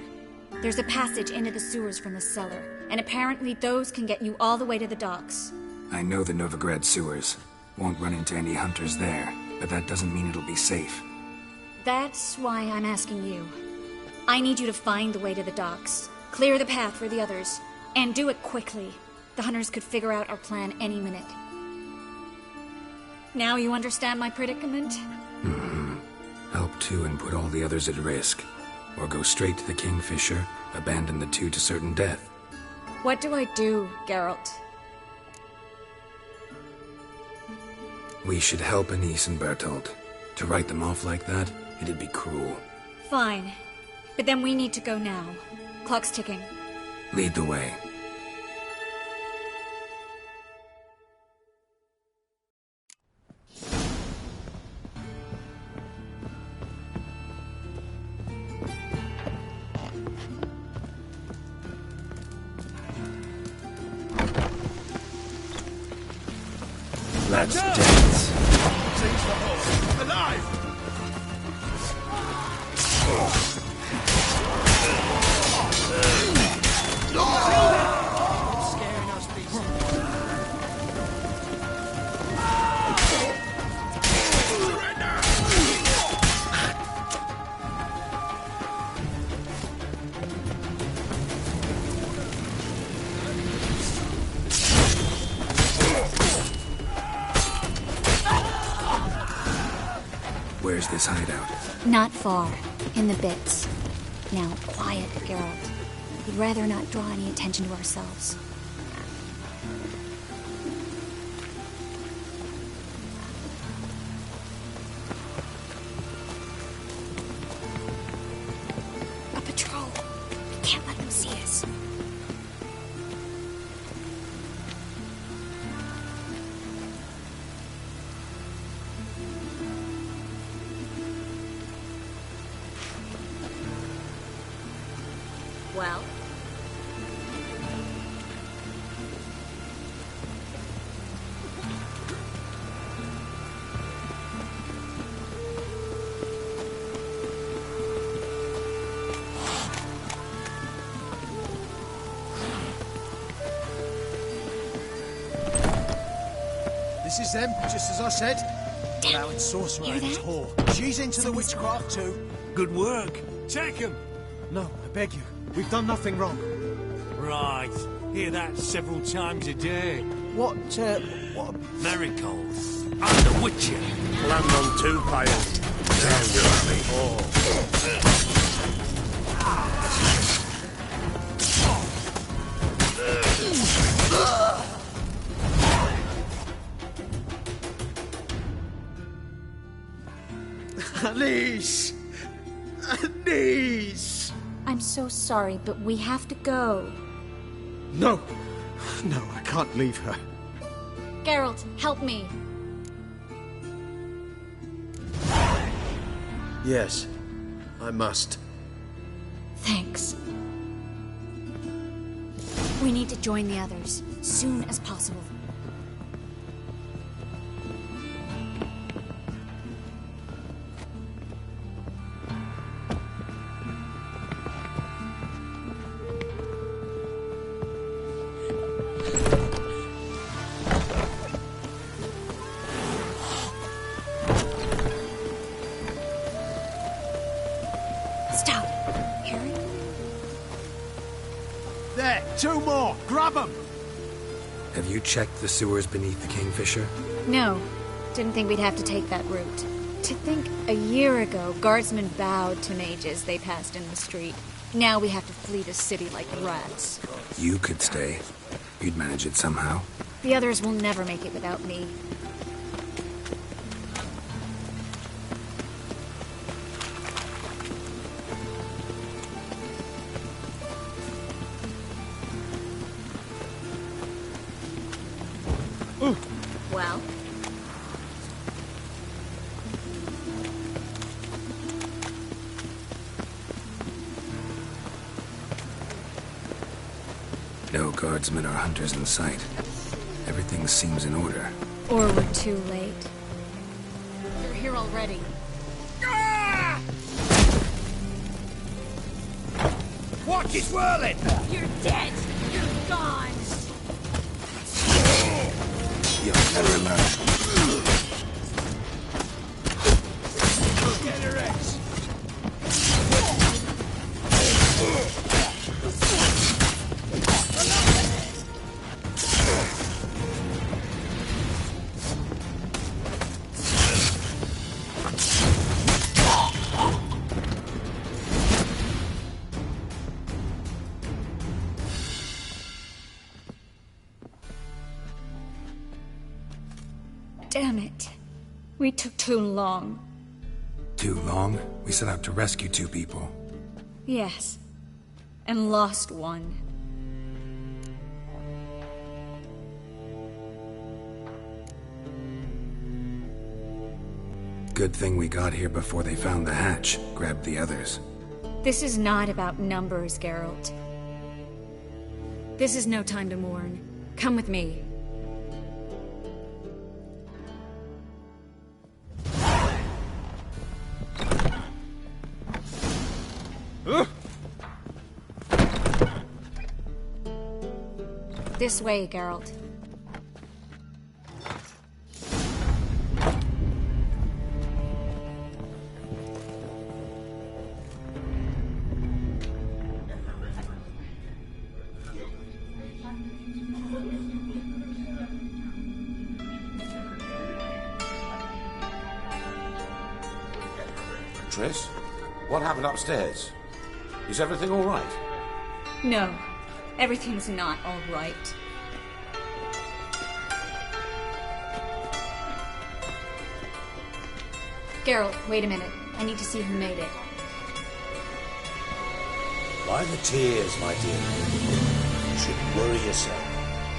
There's a passage into the sewers from the cellar, and apparently those can get you all the way to the docks.
I know the Novigrad sewers. Won't run into any hunters there, but that doesn't mean it'll be safe.
That's why I'm asking you. I need you to find the way to the docks, clear the path for the others, and do it quickly. The hunters could figure out our plan any minute. Now you understand my predicament?
Mm-hmm. Help two and put all the others at risk. Or go straight to the Kingfisher, abandon the two to certain death.
What do I do, Geralt?
We should help Anise and Bertold. To write them off like that, it'd be cruel.
Fine. But then we need to go now. Clock's ticking.
Lead the way. Let's dance.
Seize the horse. Alive! Scaring us, these.
Where's this hideout?
Not far. In the bits. Now, quiet, Geralt. We'd rather not draw any attention to ourselves. A patrol. We can't let them see us. Well?
This is them, just as I said. Allowing sorcerer and his whore. She's into the witchcraft too.
Good work. Take him.
No, I beg you. We've done nothing wrong.
Right. Hear that several times a day.
What?
Miracles. I'm the Witcher.
Land on two pyres.
Anise! Anise!
I'm so sorry, but we have to go.
No. No, I can't leave her.
Geralt, help me.
Yes, I must.
Thanks. We need to join the others, soon as possible. Stop. Harry?
There, 2 more. Grab them.
Have you checked the sewers beneath the Kingfisher?
No. Didn't think we'd have to take that route. To think a year ago, guardsmen bowed to mages they passed in the street. Now we have to flee the city like rats.
You could stay. You'd manage it somehow.
The others will never make it without me. Well?
No guardsmen or hunters in sight. Everything seems in order.
Or we're too late. They're here already.
Watch it whirling!
You're dead! You're gone!
You'll never learn.
Get her X!
Damn it. We took too long.
Too long? We set out to rescue 2 people.
Yes. And lost one.
Good thing we got here before they found the hatch, grabbed the others.
This is not about numbers, Geralt. This is no time to mourn. Come with me. This way, Geralt.
Triss, what happened upstairs? Is everything all right?
No, everything's not all right. Geralt, wait a minute. I need to see who made it.
Why the tears, my dear? You shouldn't worry yourself.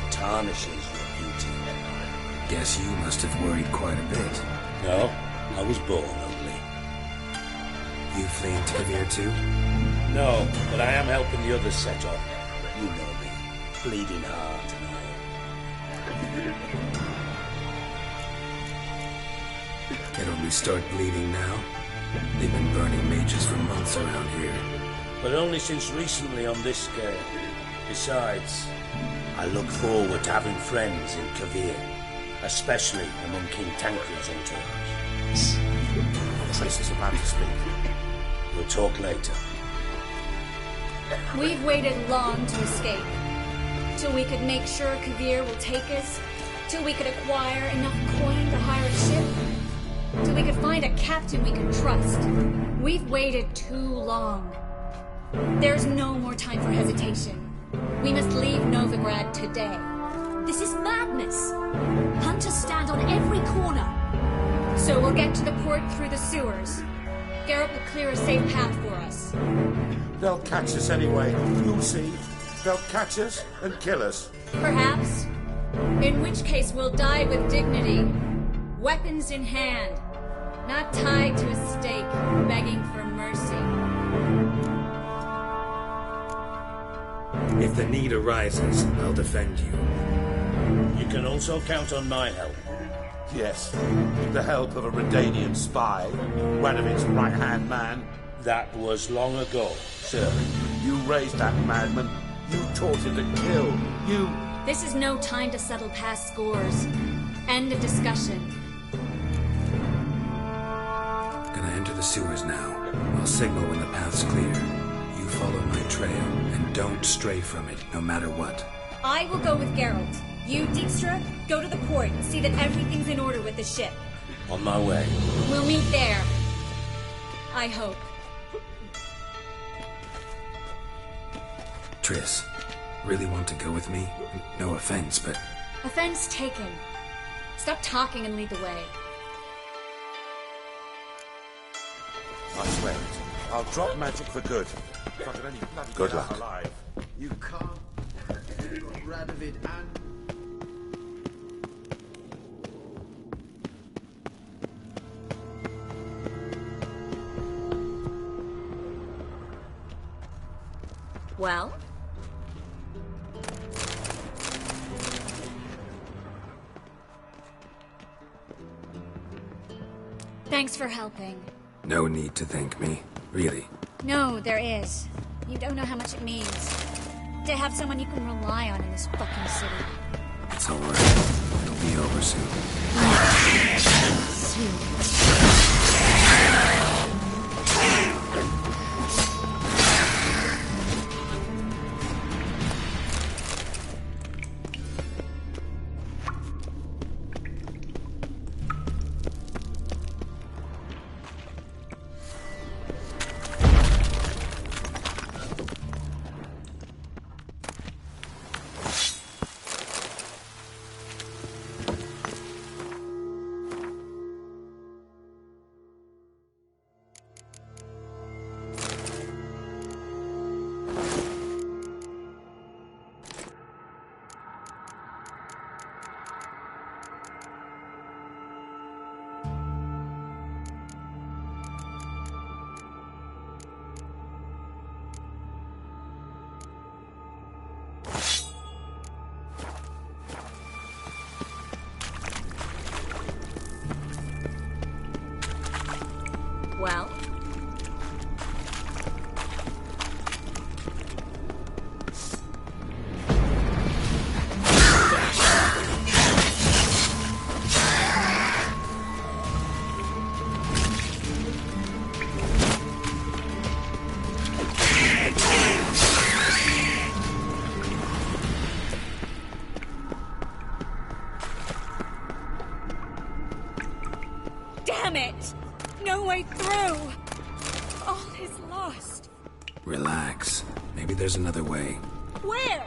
It tarnishes your beauty.
Guess you must have worried quite a bit.
No, I was born only.
You fleeing to Kavir too?
No, but I am helping the others set up. You know me. Bleeding heart and all.
It'll only start bleeding now. They've been burning mages for months around here.
But only since recently on this scale. Besides, I look forward to having friends in Kavir, especially among King Tancred's entourage.
Triss is about to speak.
We'll talk later.
We've waited long to escape. Till we could make sure Kavir will take us. Till we could acquire enough coin to hire a ship. Till we could find a captain we could trust. We've waited too long. There's no more time for hesitation. We must leave Novigrad today.
This is madness! Hunters stand on every corner.
So we'll get to the port through the sewers. Geralt will clear a safe path for us.
They'll catch us anyway. You'll see. They'll catch us and kill us.
Perhaps. In which case we'll die with dignity. Weapons in hand. Not tied to a stake, begging for mercy.
If the need arises, I'll defend you. You can also count on my help.
Yes, the help of a Redanian spy, one of its right-hand man.
That was long ago.
Sir, you raised that madman. You taught him to kill. You...
This is no time to settle past scores. End of discussion.
Gonna enter the sewers now. I'll signal when the path's clear. You follow my trail, and don't stray from it, no matter what.
I will go with Geralt. You, Dijkstra, go to the port and see that everything's in order with the ship.
On my way.
We'll meet there. I hope.
Triss, really want to go with me? No offense, but...
Offense taken. Stop talking and lead the way.
I swear it. I'll drop magic for good. If I could only bloody
Good
get out
luck.
alive.
You can't. Radovid and...
Well? Thanks for helping.
No need to thank me. Really.
No, there is. You don't know how much it means to have someone you can rely on in this fucking city.
It's alright. It'll be over soon.
Well? Damn it! No way through! All is lost.
Relax. Maybe there's another way.
Where?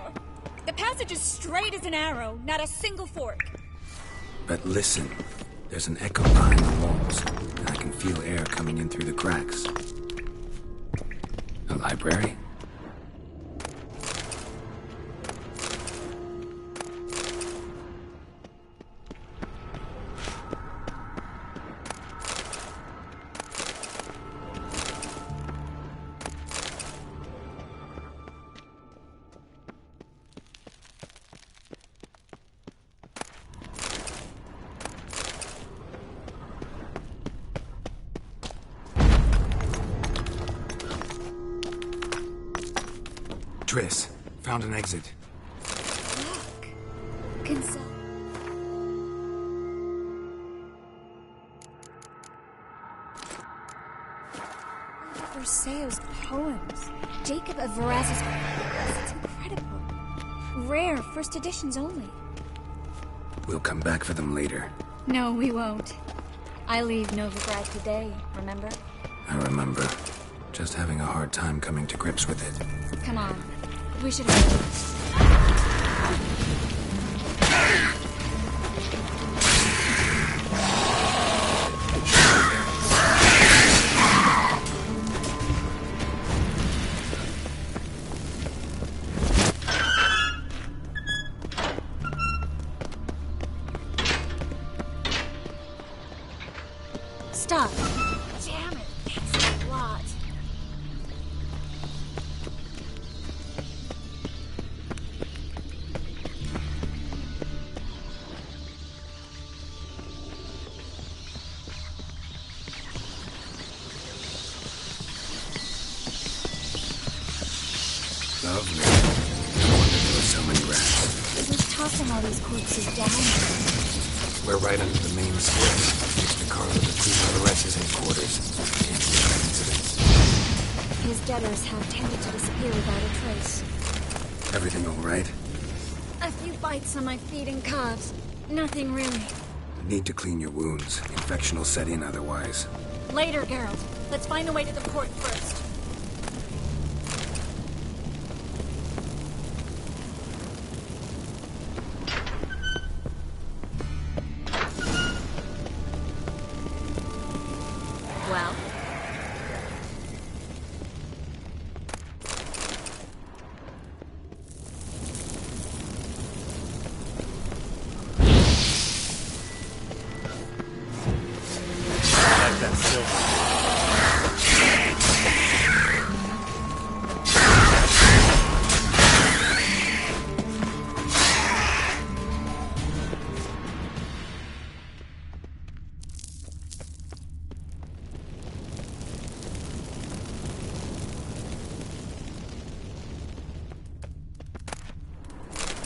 The passage is straight as an arrow, not a single fork.
But listen. There's an echo behind the walls, and I can feel air coming in through the cracks. A library? Triss, found an exit.
Look. Consult. Versailles' poems. Jacob of Varaz's poems. It's incredible. Rare, first editions only.
We'll come back for them later.
No, we won't. I leave Novigrad today, remember?
I remember. Just having a hard time coming to grips with it.
Come on. We should have... Stop. Damn it, that's a lot.
Lovely. No wonder there were so many rats.
Who's tossing all these corpses down?
We're right under the main square. Mr. Carlo de Cruz Alvarez's headquarters.
his debtors have tended to disappear without a trace.
Everything all right?
A few bites on my feet and calves. Nothing really.
Need to clean your wounds. Infection will set in otherwise.
Later, Geralt. Let's find a way to the port first. Well?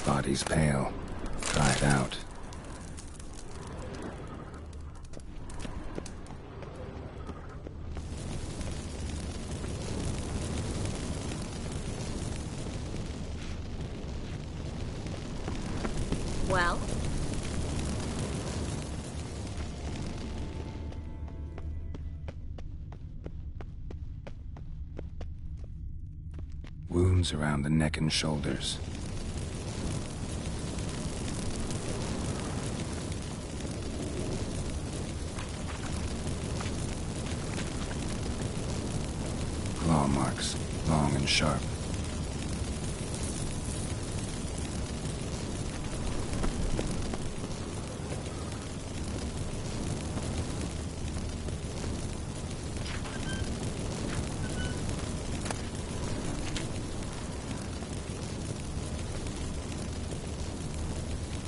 Body's pale. Dried out.
Well?
Wounds around the neck and shoulders. Claw marks, long and sharp.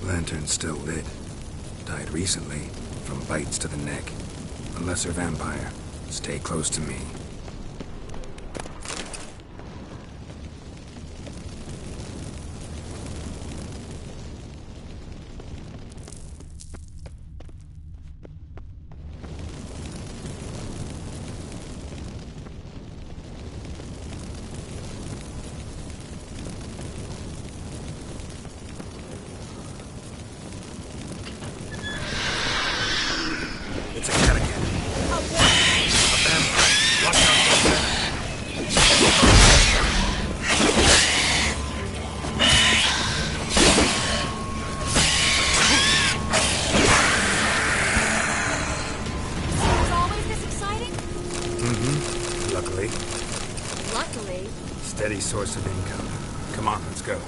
Lantern's still lit. Died recently, from bites to the neck. A lesser vampire. Stay close to me.
It's a cat again. A vampire. Watch
Was always this exciting?
Mm-hmm. Luckily.
Luckily.
Steady source of income. Come on, let's go.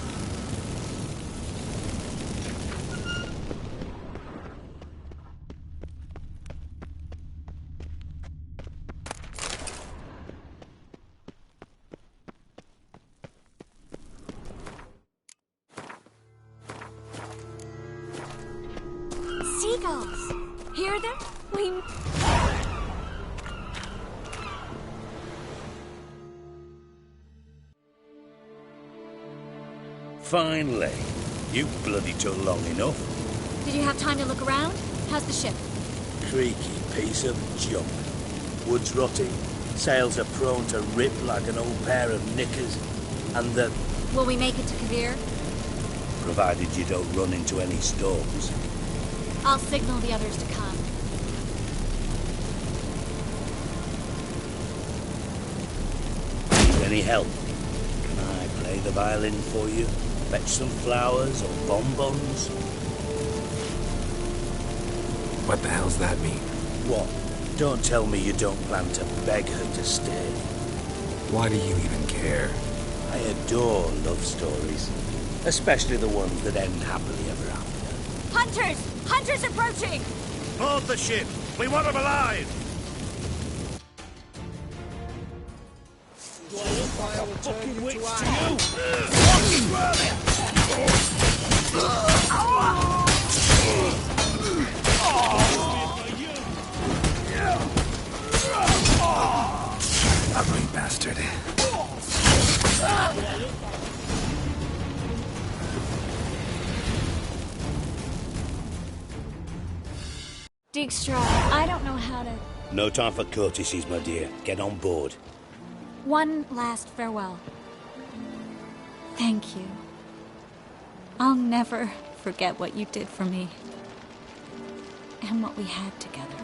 Seagulls. Hear them? We...
Finally. You bloody took long enough.
Did you have time to look around? How's the ship?
Creaky piece of junk. Wood's rotting. Sails are prone to rip like an old pair of knickers. And the...
Will we make it to Kavir?
Provided you don't run into any storms.
I'll signal the others to come.
Need any help? Can I play the violin for you? Fetch some flowers or bonbons?
What the hell's that mean?
What? Don't tell me you don't plan to beg her to stay.
Why do you even care?
I adore love stories. Especially the ones that end happily ever after.
Hunters! Hunters approaching!
Board the ship! We want them alive!
Fucking witch to
you!
Ugly bastard.
Dijkstra, I don't know how to...
No time for courtesies, my dear. Get on board.
One last farewell. Thank you. I'll never forget what you did for me. And what we had together.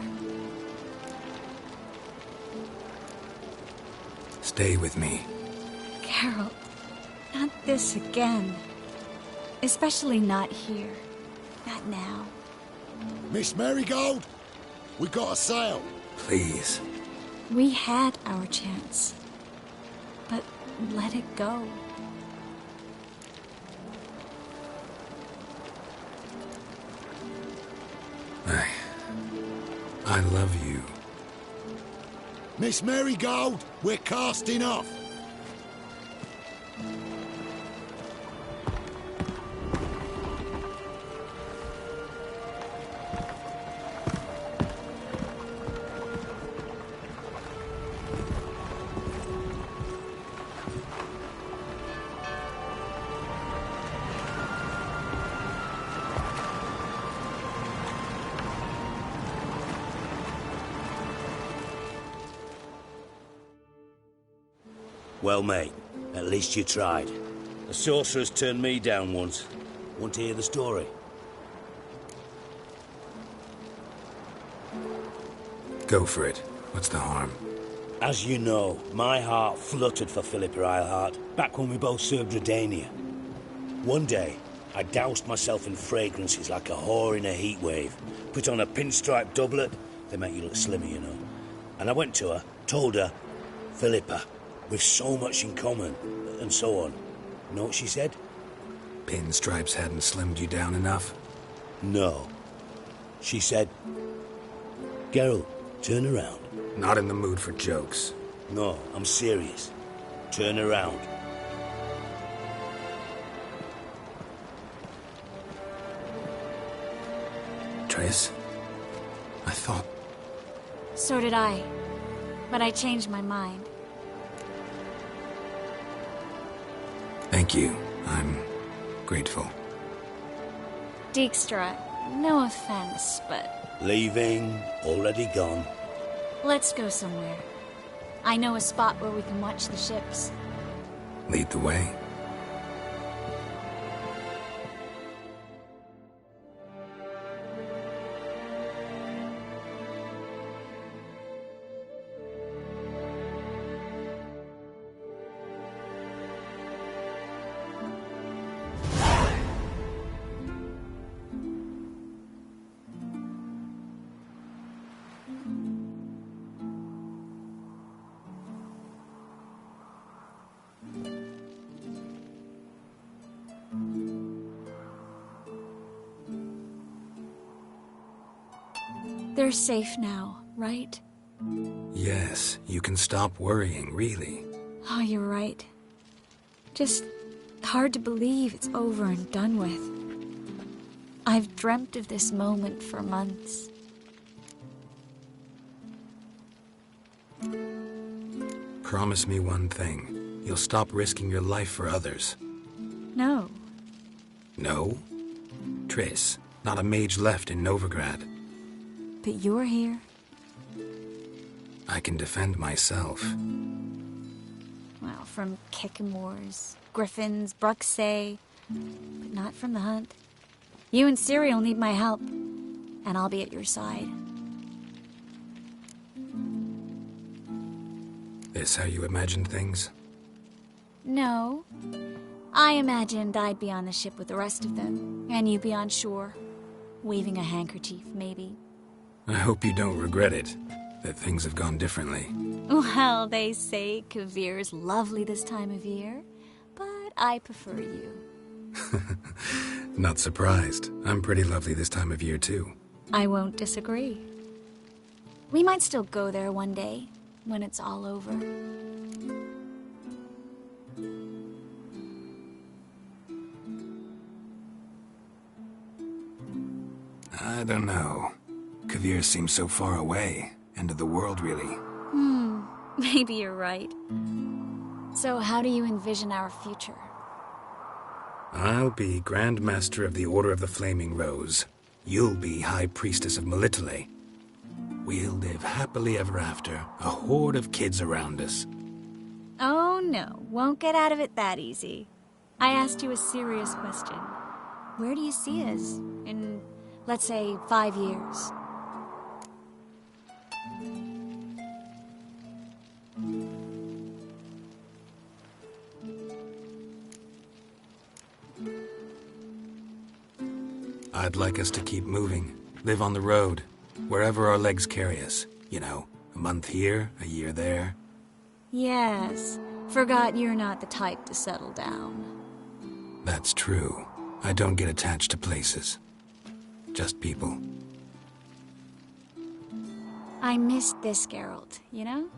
Stay with me.
Carol, not this again. Especially not here. Not now.
Miss Marigold, we got a sail.
Please.
We had our chance. But let it go.
I love you.
Miss Marigold, we're casting off.
Well, mate, at least you tried. The sorceress turned me down once. Want to hear the story?
Go for it. What's the harm?
As you know, my heart fluttered for Philippa Eilhart back when we both served Redania. One day, I doused myself in fragrances like a whore in a heat wave. Put on a pinstripe doublet. They make you look slimmer, you know. And I went to her, told her, Philippa, we've so much in common, and so on. You know what she said?
Pinstripes hadn't slimmed you down enough?
No. She said, Geralt, turn around.
Not in the mood for jokes.
No, I'm serious. Turn around.
Triss? I thought...
So did I. But I changed my mind.
Thank you. I'm grateful.
Dijkstra, no offense, but...
Leaving, already gone.
Let's go somewhere. I know a spot where we can watch the ships.
Lead the way.
They're safe now, right?
Yes, you can stop worrying, really.
Oh, you're right. Just hard to believe it's over and done with. I've dreamt of this moment for months.
Promise me one thing. You'll stop risking your life for others.
No.
No? Triss, not a mage left in Novigrad.
But you're here.
I can defend myself.
Well, from Kickamores, Griffins, Bruxay, but not from the hunt. You and Ciri will need my help, and I'll be at your side.
This how you imagined things?
No. I imagined I'd be on the ship with the rest of them, and you'd be on shore, waving a handkerchief, maybe.
I hope you don't regret it, that things have gone differently.
Well, they say Kavir's lovely this time of year, but I prefer you.
Not surprised. I'm pretty lovely this time of year, too.
I won't disagree. We might still go there one day, when it's all over.
I don't know. Kavir seems so far away. End of the world, really.
Maybe you're right. So how do you envision our future?
I'll be Grand Master of the Order of the Flaming Rose. You'll be High Priestess of Melitele. We'll live happily ever after, a horde of kids around us.
Oh no, won't get out of it that easy. I asked you a serious question. Where do you see us in, let's say, 5 years?
I'd like us to keep moving, live on the road, wherever our legs carry us. You know, a month here, a year there.
Yes, forgot you're not the type to settle down.
That's true. I don't get attached to places. Just people.
I missed this Geralt, you know?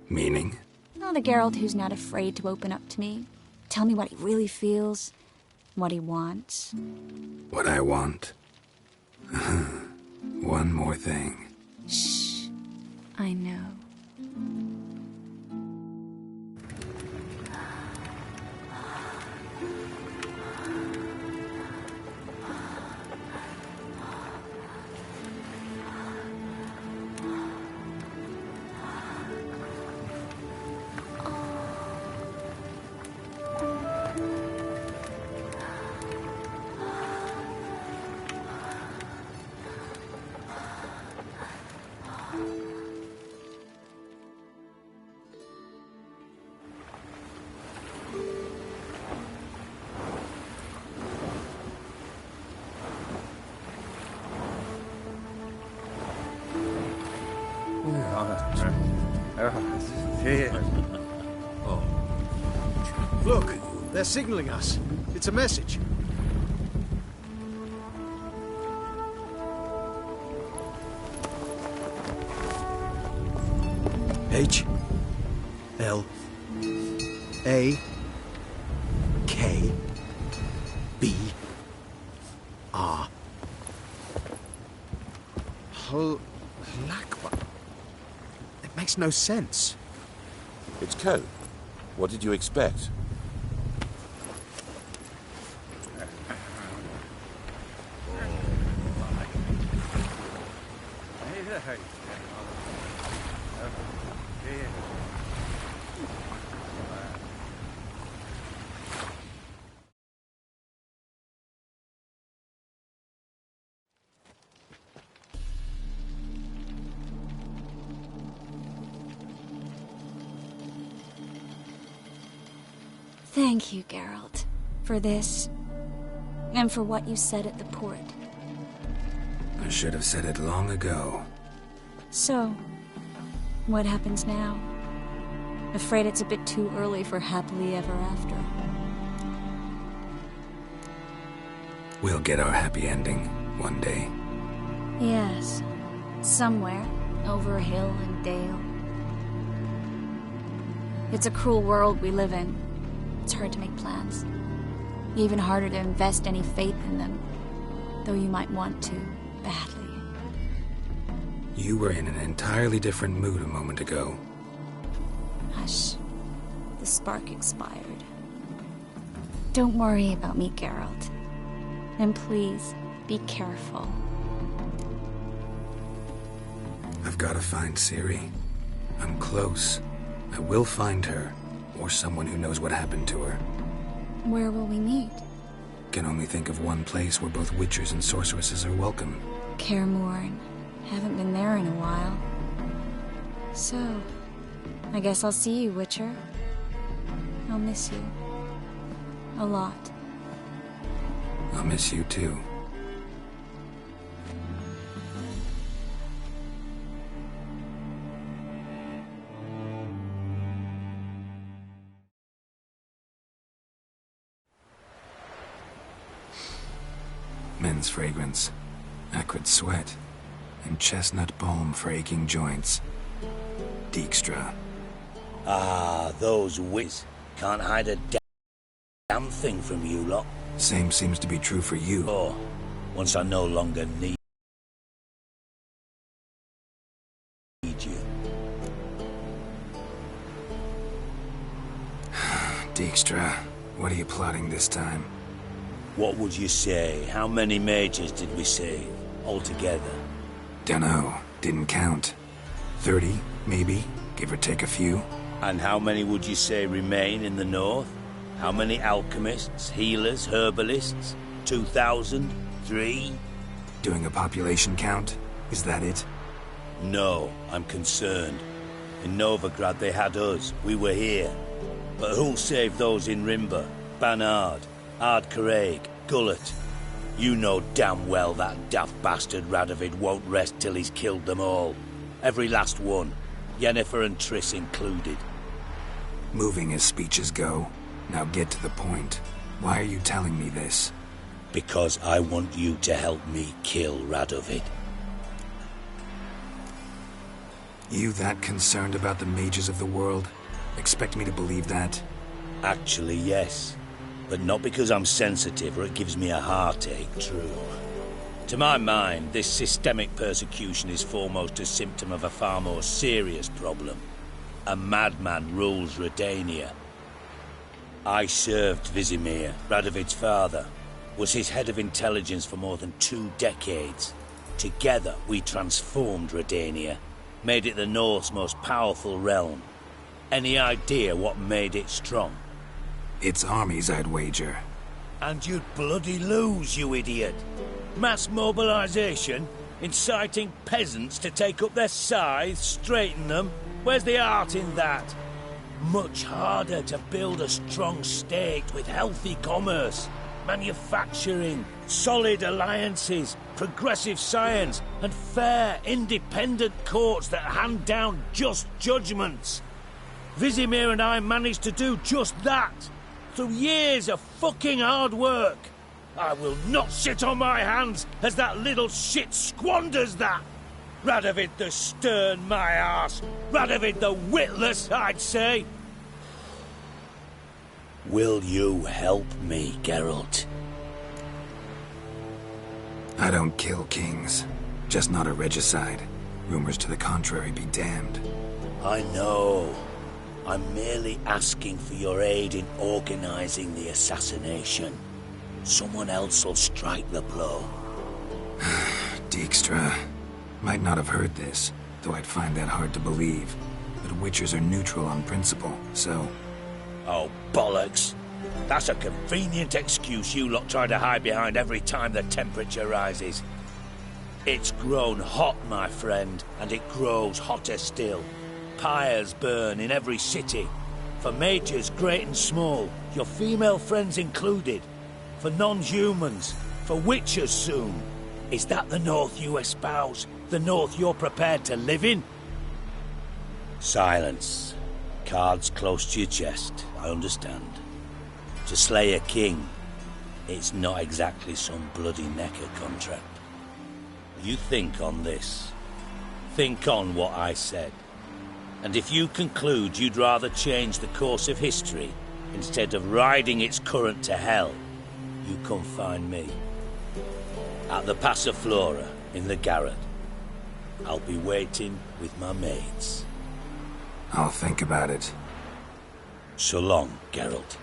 Meaning?
Oh, the Geralt who's not afraid to open up to me. Tell me what he really feels, what he wants.
What I want? One more thing.
Shh. I know.
Look, they're signaling us. It's a message.
H L A K B R.
Halakba. It makes no sense.
It's code. What did you expect?
Thank you, Geralt, for this, and for what you said at the port.
I should have said it long ago.
So, what happens now? Afraid it's a bit too early for happily ever after.
We'll get our happy ending one day.
Yes, somewhere, over hill and dale. It's a cruel world we live in. It's hard to make plans. Even harder to invest any faith in them, though you might want to, badly.
You were in an entirely different mood a moment ago.
Hush. The spark expired. Don't worry about me, Geralt. And please, be careful.
I've got to find Ciri. I'm close. I will find her, or someone who knows what happened to her.
Where will we meet?
Can only think of one place where both witchers and sorceresses are welcome.
Kaer Morhen. Haven't been there in a while. So, I guess I'll see you, Witcher. I'll miss you. A lot.
I'll miss you too. Men's fragrance, acrid sweat, and chestnut balm for aching joints. Dijkstra.
Ah, those wits can't hide a damn thing from you lot.
Same seems to be true for you.
Oh, once I no longer need you.
Dijkstra, what are you plotting this time?
What would you say? How many mages did we save altogether?
Dunno. Didn't count. 30, maybe, give or take a few.
And how many would you say remain in the north? How many alchemists, healers, herbalists? 2,000? 3?
Doing a population count? Is that it?
No, I'm concerned. In Novigrad they had us. We were here. But who'll save those in Rimba? Banard, Ardcaraig, Gullet? You know damn well that daft bastard Radovid won't rest till he's killed them all. Every last one. Yennefer and Triss included.
Moving as speeches go. Now get to the point. Why are you telling me this?
Because I want you to help me kill Radovid.
You that concerned about the mages of the world? Expect me to believe that?
Actually, yes. But not because I'm sensitive or it gives me a heartache, true. To my mind, this systemic persecution is foremost a symptom of a far more serious problem. A madman rules Redania. I served Vizimir, Radovid's father, was his head of intelligence for more than 2 decades. Together, we transformed Redania, made it the North's most powerful realm. Any idea what made it strong?
Its armies, I'd wager.
And you'd bloody lose, you idiot. Mass mobilization, inciting peasants to take up their scythes, straighten them. Where's the art in that? Much harder to build a strong state with healthy commerce, manufacturing, solid alliances, progressive science, and fair, independent courts that hand down just judgments. Vizimir and I managed to do just that, through years of fucking hard work. I will not sit on my hands as that little shit squanders that. Radovid the stern, my arse. Radovid the witless, I'd say. Will you help me, Geralt?
I don't kill kings. Just not a regicide. Rumors to the contrary be damned.
I know. I'm merely asking for your aid in organizing the assassination. Someone else will strike the blow.
Dijkstra. Might not have heard this, though I'd find that hard to believe. But Witchers are neutral on principle, so...
Oh, bollocks. That's a convenient excuse you lot try to hide behind every time the temperature rises. It's grown hot, my friend, and it grows hotter still. Pyres burn in every city. For mages great and small, your female friends included. For non-humans, for witchers soon. Is that the North you espouse? The North you're prepared to live in? Silence. Cards close to your chest, I understand. To slay a king, it's not exactly some bloody necker contract. You think on this. Think on what I said. And if you conclude you'd rather change the course of history instead of riding its current to hell, you come find me. At the Passiflora, in the garret. I'll be waiting with my mates.
I'll think about it.
So long, Geralt.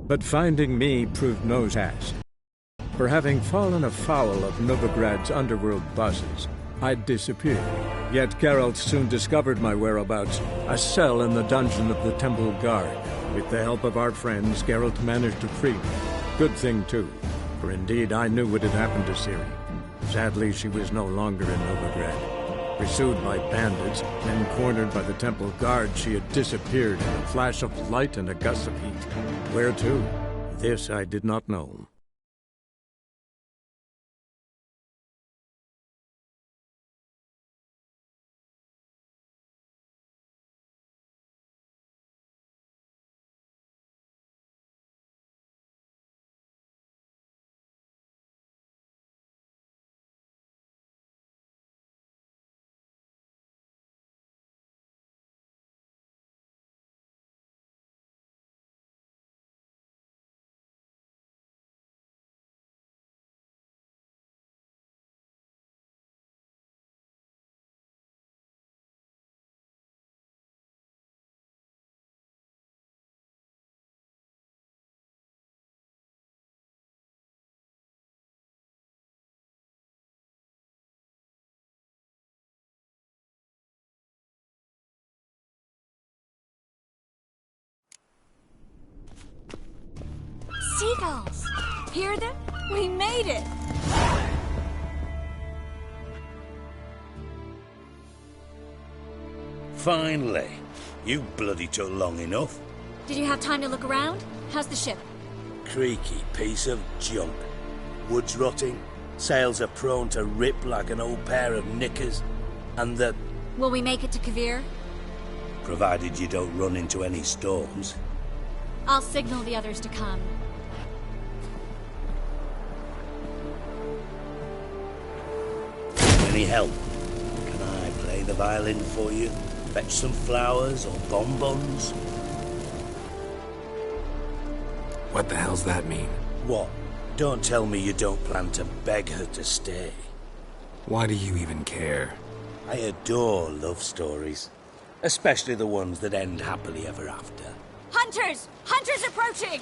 But finding me proved no task. For having fallen afoul of Novigrad's underworld bosses, I'd disappeared. Yet Geralt soon discovered my whereabouts, a cell in the dungeon of the Temple Guard. With the help of our friends, Geralt managed to free me. Good thing, too, for indeed I knew what had happened to Ciri. Sadly, she was no longer in Novigrad. Pursued by bandits, and cornered by the Temple Guard, she had disappeared in a flash of light and a gust of heat. Where to? This I did not know.
Hear them? We made it!
Finally. You bloody took long enough.
Did you have time to look around? How's the ship?
Creaky piece of junk. Wood's rotting, sails are prone to rip like an old pair of knickers, and the...
Will we make it to Kavir?
Provided you don't run into any storms.
I'll signal the others to come.
Any help? Can I play the violin for you? Fetch some flowers or bonbons?
What the hell's that mean?
What? Don't tell me you don't plan to beg her to stay.
Why do you even care?
I adore love stories. Especially the ones that end happily ever after.
Hunters! Hunters approaching!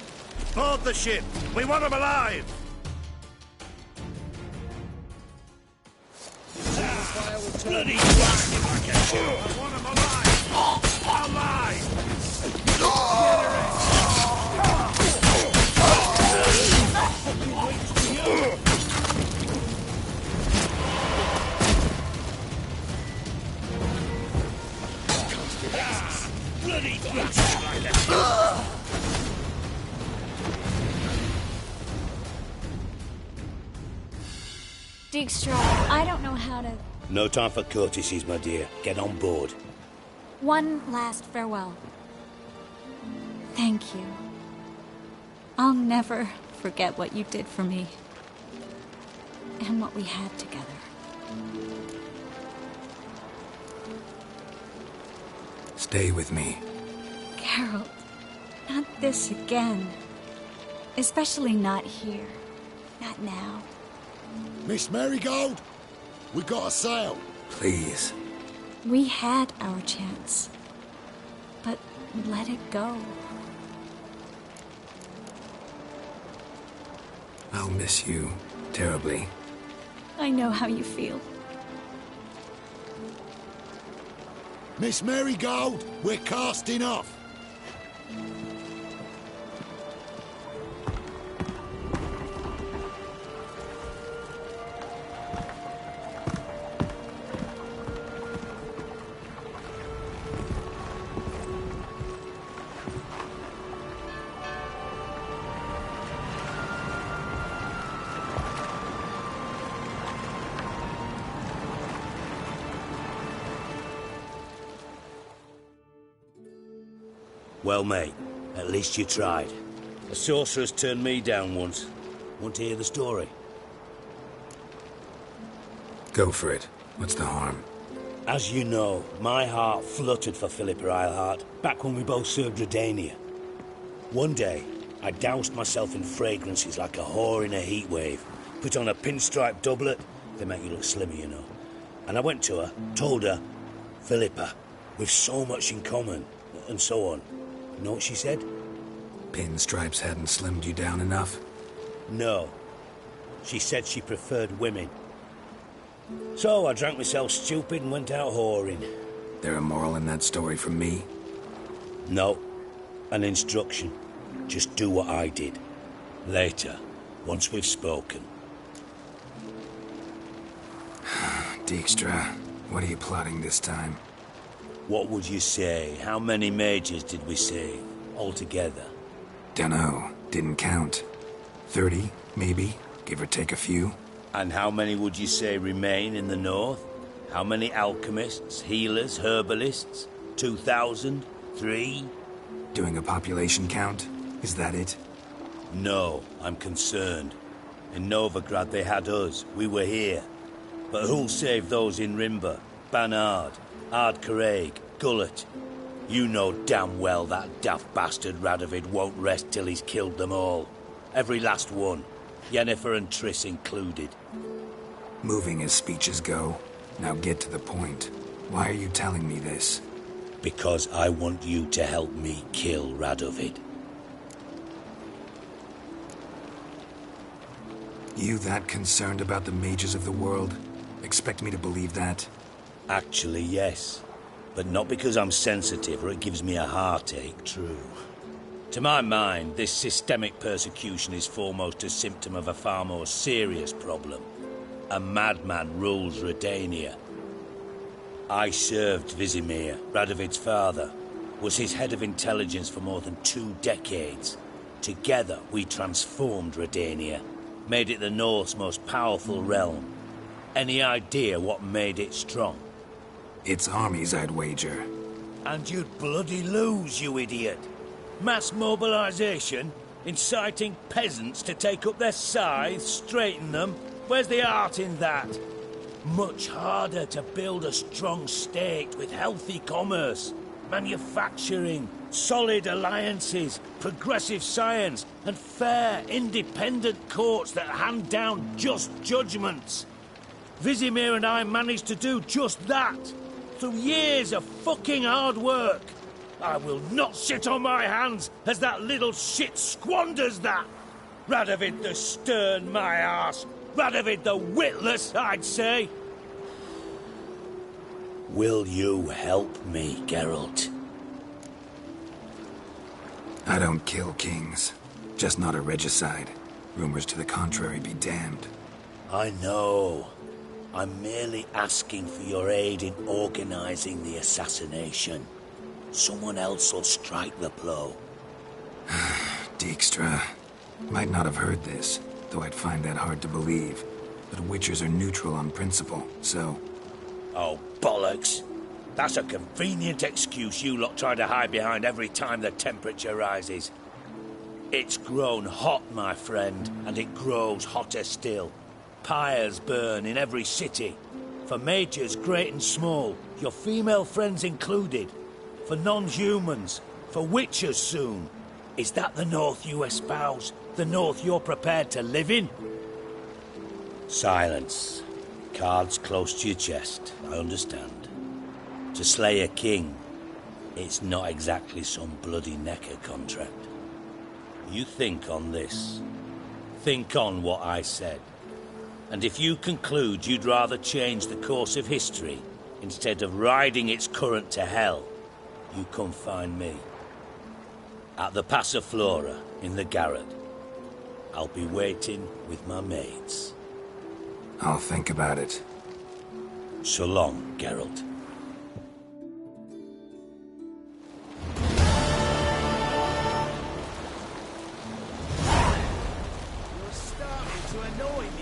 Board the ship! We want them alive!
Bloody twat if I can shoot!
I want them alive! Alive!
Bloody twat!
Dijkstra, I don't know how to...
No time for courtesies, my dear. Get on board.
One last farewell. Thank you. I'll never forget what you did for me. And what we had together.
Stay with me.
Geralt, not this again. Especially not here. Not now.
Miss Marigold, we got a sail.
Please.
We had our chance. But let it go.
I'll miss you terribly.
I know how you feel.
Miss Marigold, we're casting off.
Well, mate, at least you tried. A sorceress turned me down once. Want to hear the story?
Go for it. What's the harm?
As you know, my heart fluttered for Philippa Eilhart back when we both served Redania. One day, I doused myself in fragrances like a whore in a heatwave. Put on a pinstripe doublet. They make you look slimmer, you know. And I went to her, told her, Philippa, we've so much in common, and so on. You know what she said?
Pinstripes hadn't slimmed you down enough?
No. She said she preferred women. So I drank myself stupid and went out whoring.
There a moral in that story from me?
No. An instruction. Just do what I did. Later, once we've spoken.
Dijkstra, what are you plotting this time?
What would you say? How many mages did we save, altogether?
Dunno. Didn't count. 30, maybe? Give or take a few?
And how many would you say remain in the north? How many alchemists, healers, herbalists? 2,000? 3?
Doing a population count? Is that it?
No, I'm concerned. In Novigrad they had us. We were here. But who'll save those in Rimba? Banard? Ardcaraig, Gullet. You know damn well that daft bastard Radovid won't rest till he's killed them all. Every last one. Yennefer and Triss included.
Moving as speeches go. Now get to the point. Why are you telling me this?
Because I want you to help me kill Radovid.
You that concerned about the mages of the world? Expect me to believe that?
Actually, yes. But not because I'm sensitive or it gives me a heartache, true. To my mind, this systemic persecution is foremost a symptom of a far more serious problem. A madman rules Redania. I served Vizimir, Radovid's father, was his head of intelligence for more than 2 decades. Together, we transformed Redania, made it the North's most powerful realm. Any idea what made it strong?
Its armies, I'd wager.
And you'd bloody lose, you idiot. Mass mobilization, inciting peasants to take up their scythes, straighten them. Where's the art in that? Much harder to build a strong state with healthy commerce, manufacturing, solid alliances, progressive science, and fair, independent courts that hand down just judgments. Vizimir and I managed to do just that, through years of fucking hard work. I will not sit on my hands as that little shit squanders that. Radovid the stern, my arse. Radovid the witless, I'd say. Will you help me, Geralt?
I don't kill kings. Just not a regicide. Rumors to the contrary be damned.
I know. I'm merely asking for your aid in organizing the assassination. Someone else will strike the blow.
Dijkstra. Might not have heard this, though I'd find that hard to believe. But Witchers are neutral on principle, so...
Oh, bollocks. That's a convenient excuse you lot try to hide behind every time the temperature rises. It's grown hot, my friend, and it grows hotter still. Pyres burn in every city. For mages great and small, your female friends included. For non-humans, for witchers soon. Is that the North you espouse? The North you're prepared to live in? Silence. Cards close to your chest, I understand. To slay a king, it's not exactly some bloody necker contract. You think on this. Think on what I said. And if you conclude you'd rather change the course of history instead of riding its current to hell, you come find me. At the Passiflora, in the garret. I'll be waiting with my mates.
I'll think about it.
So long, Geralt.
You're starting to annoy me.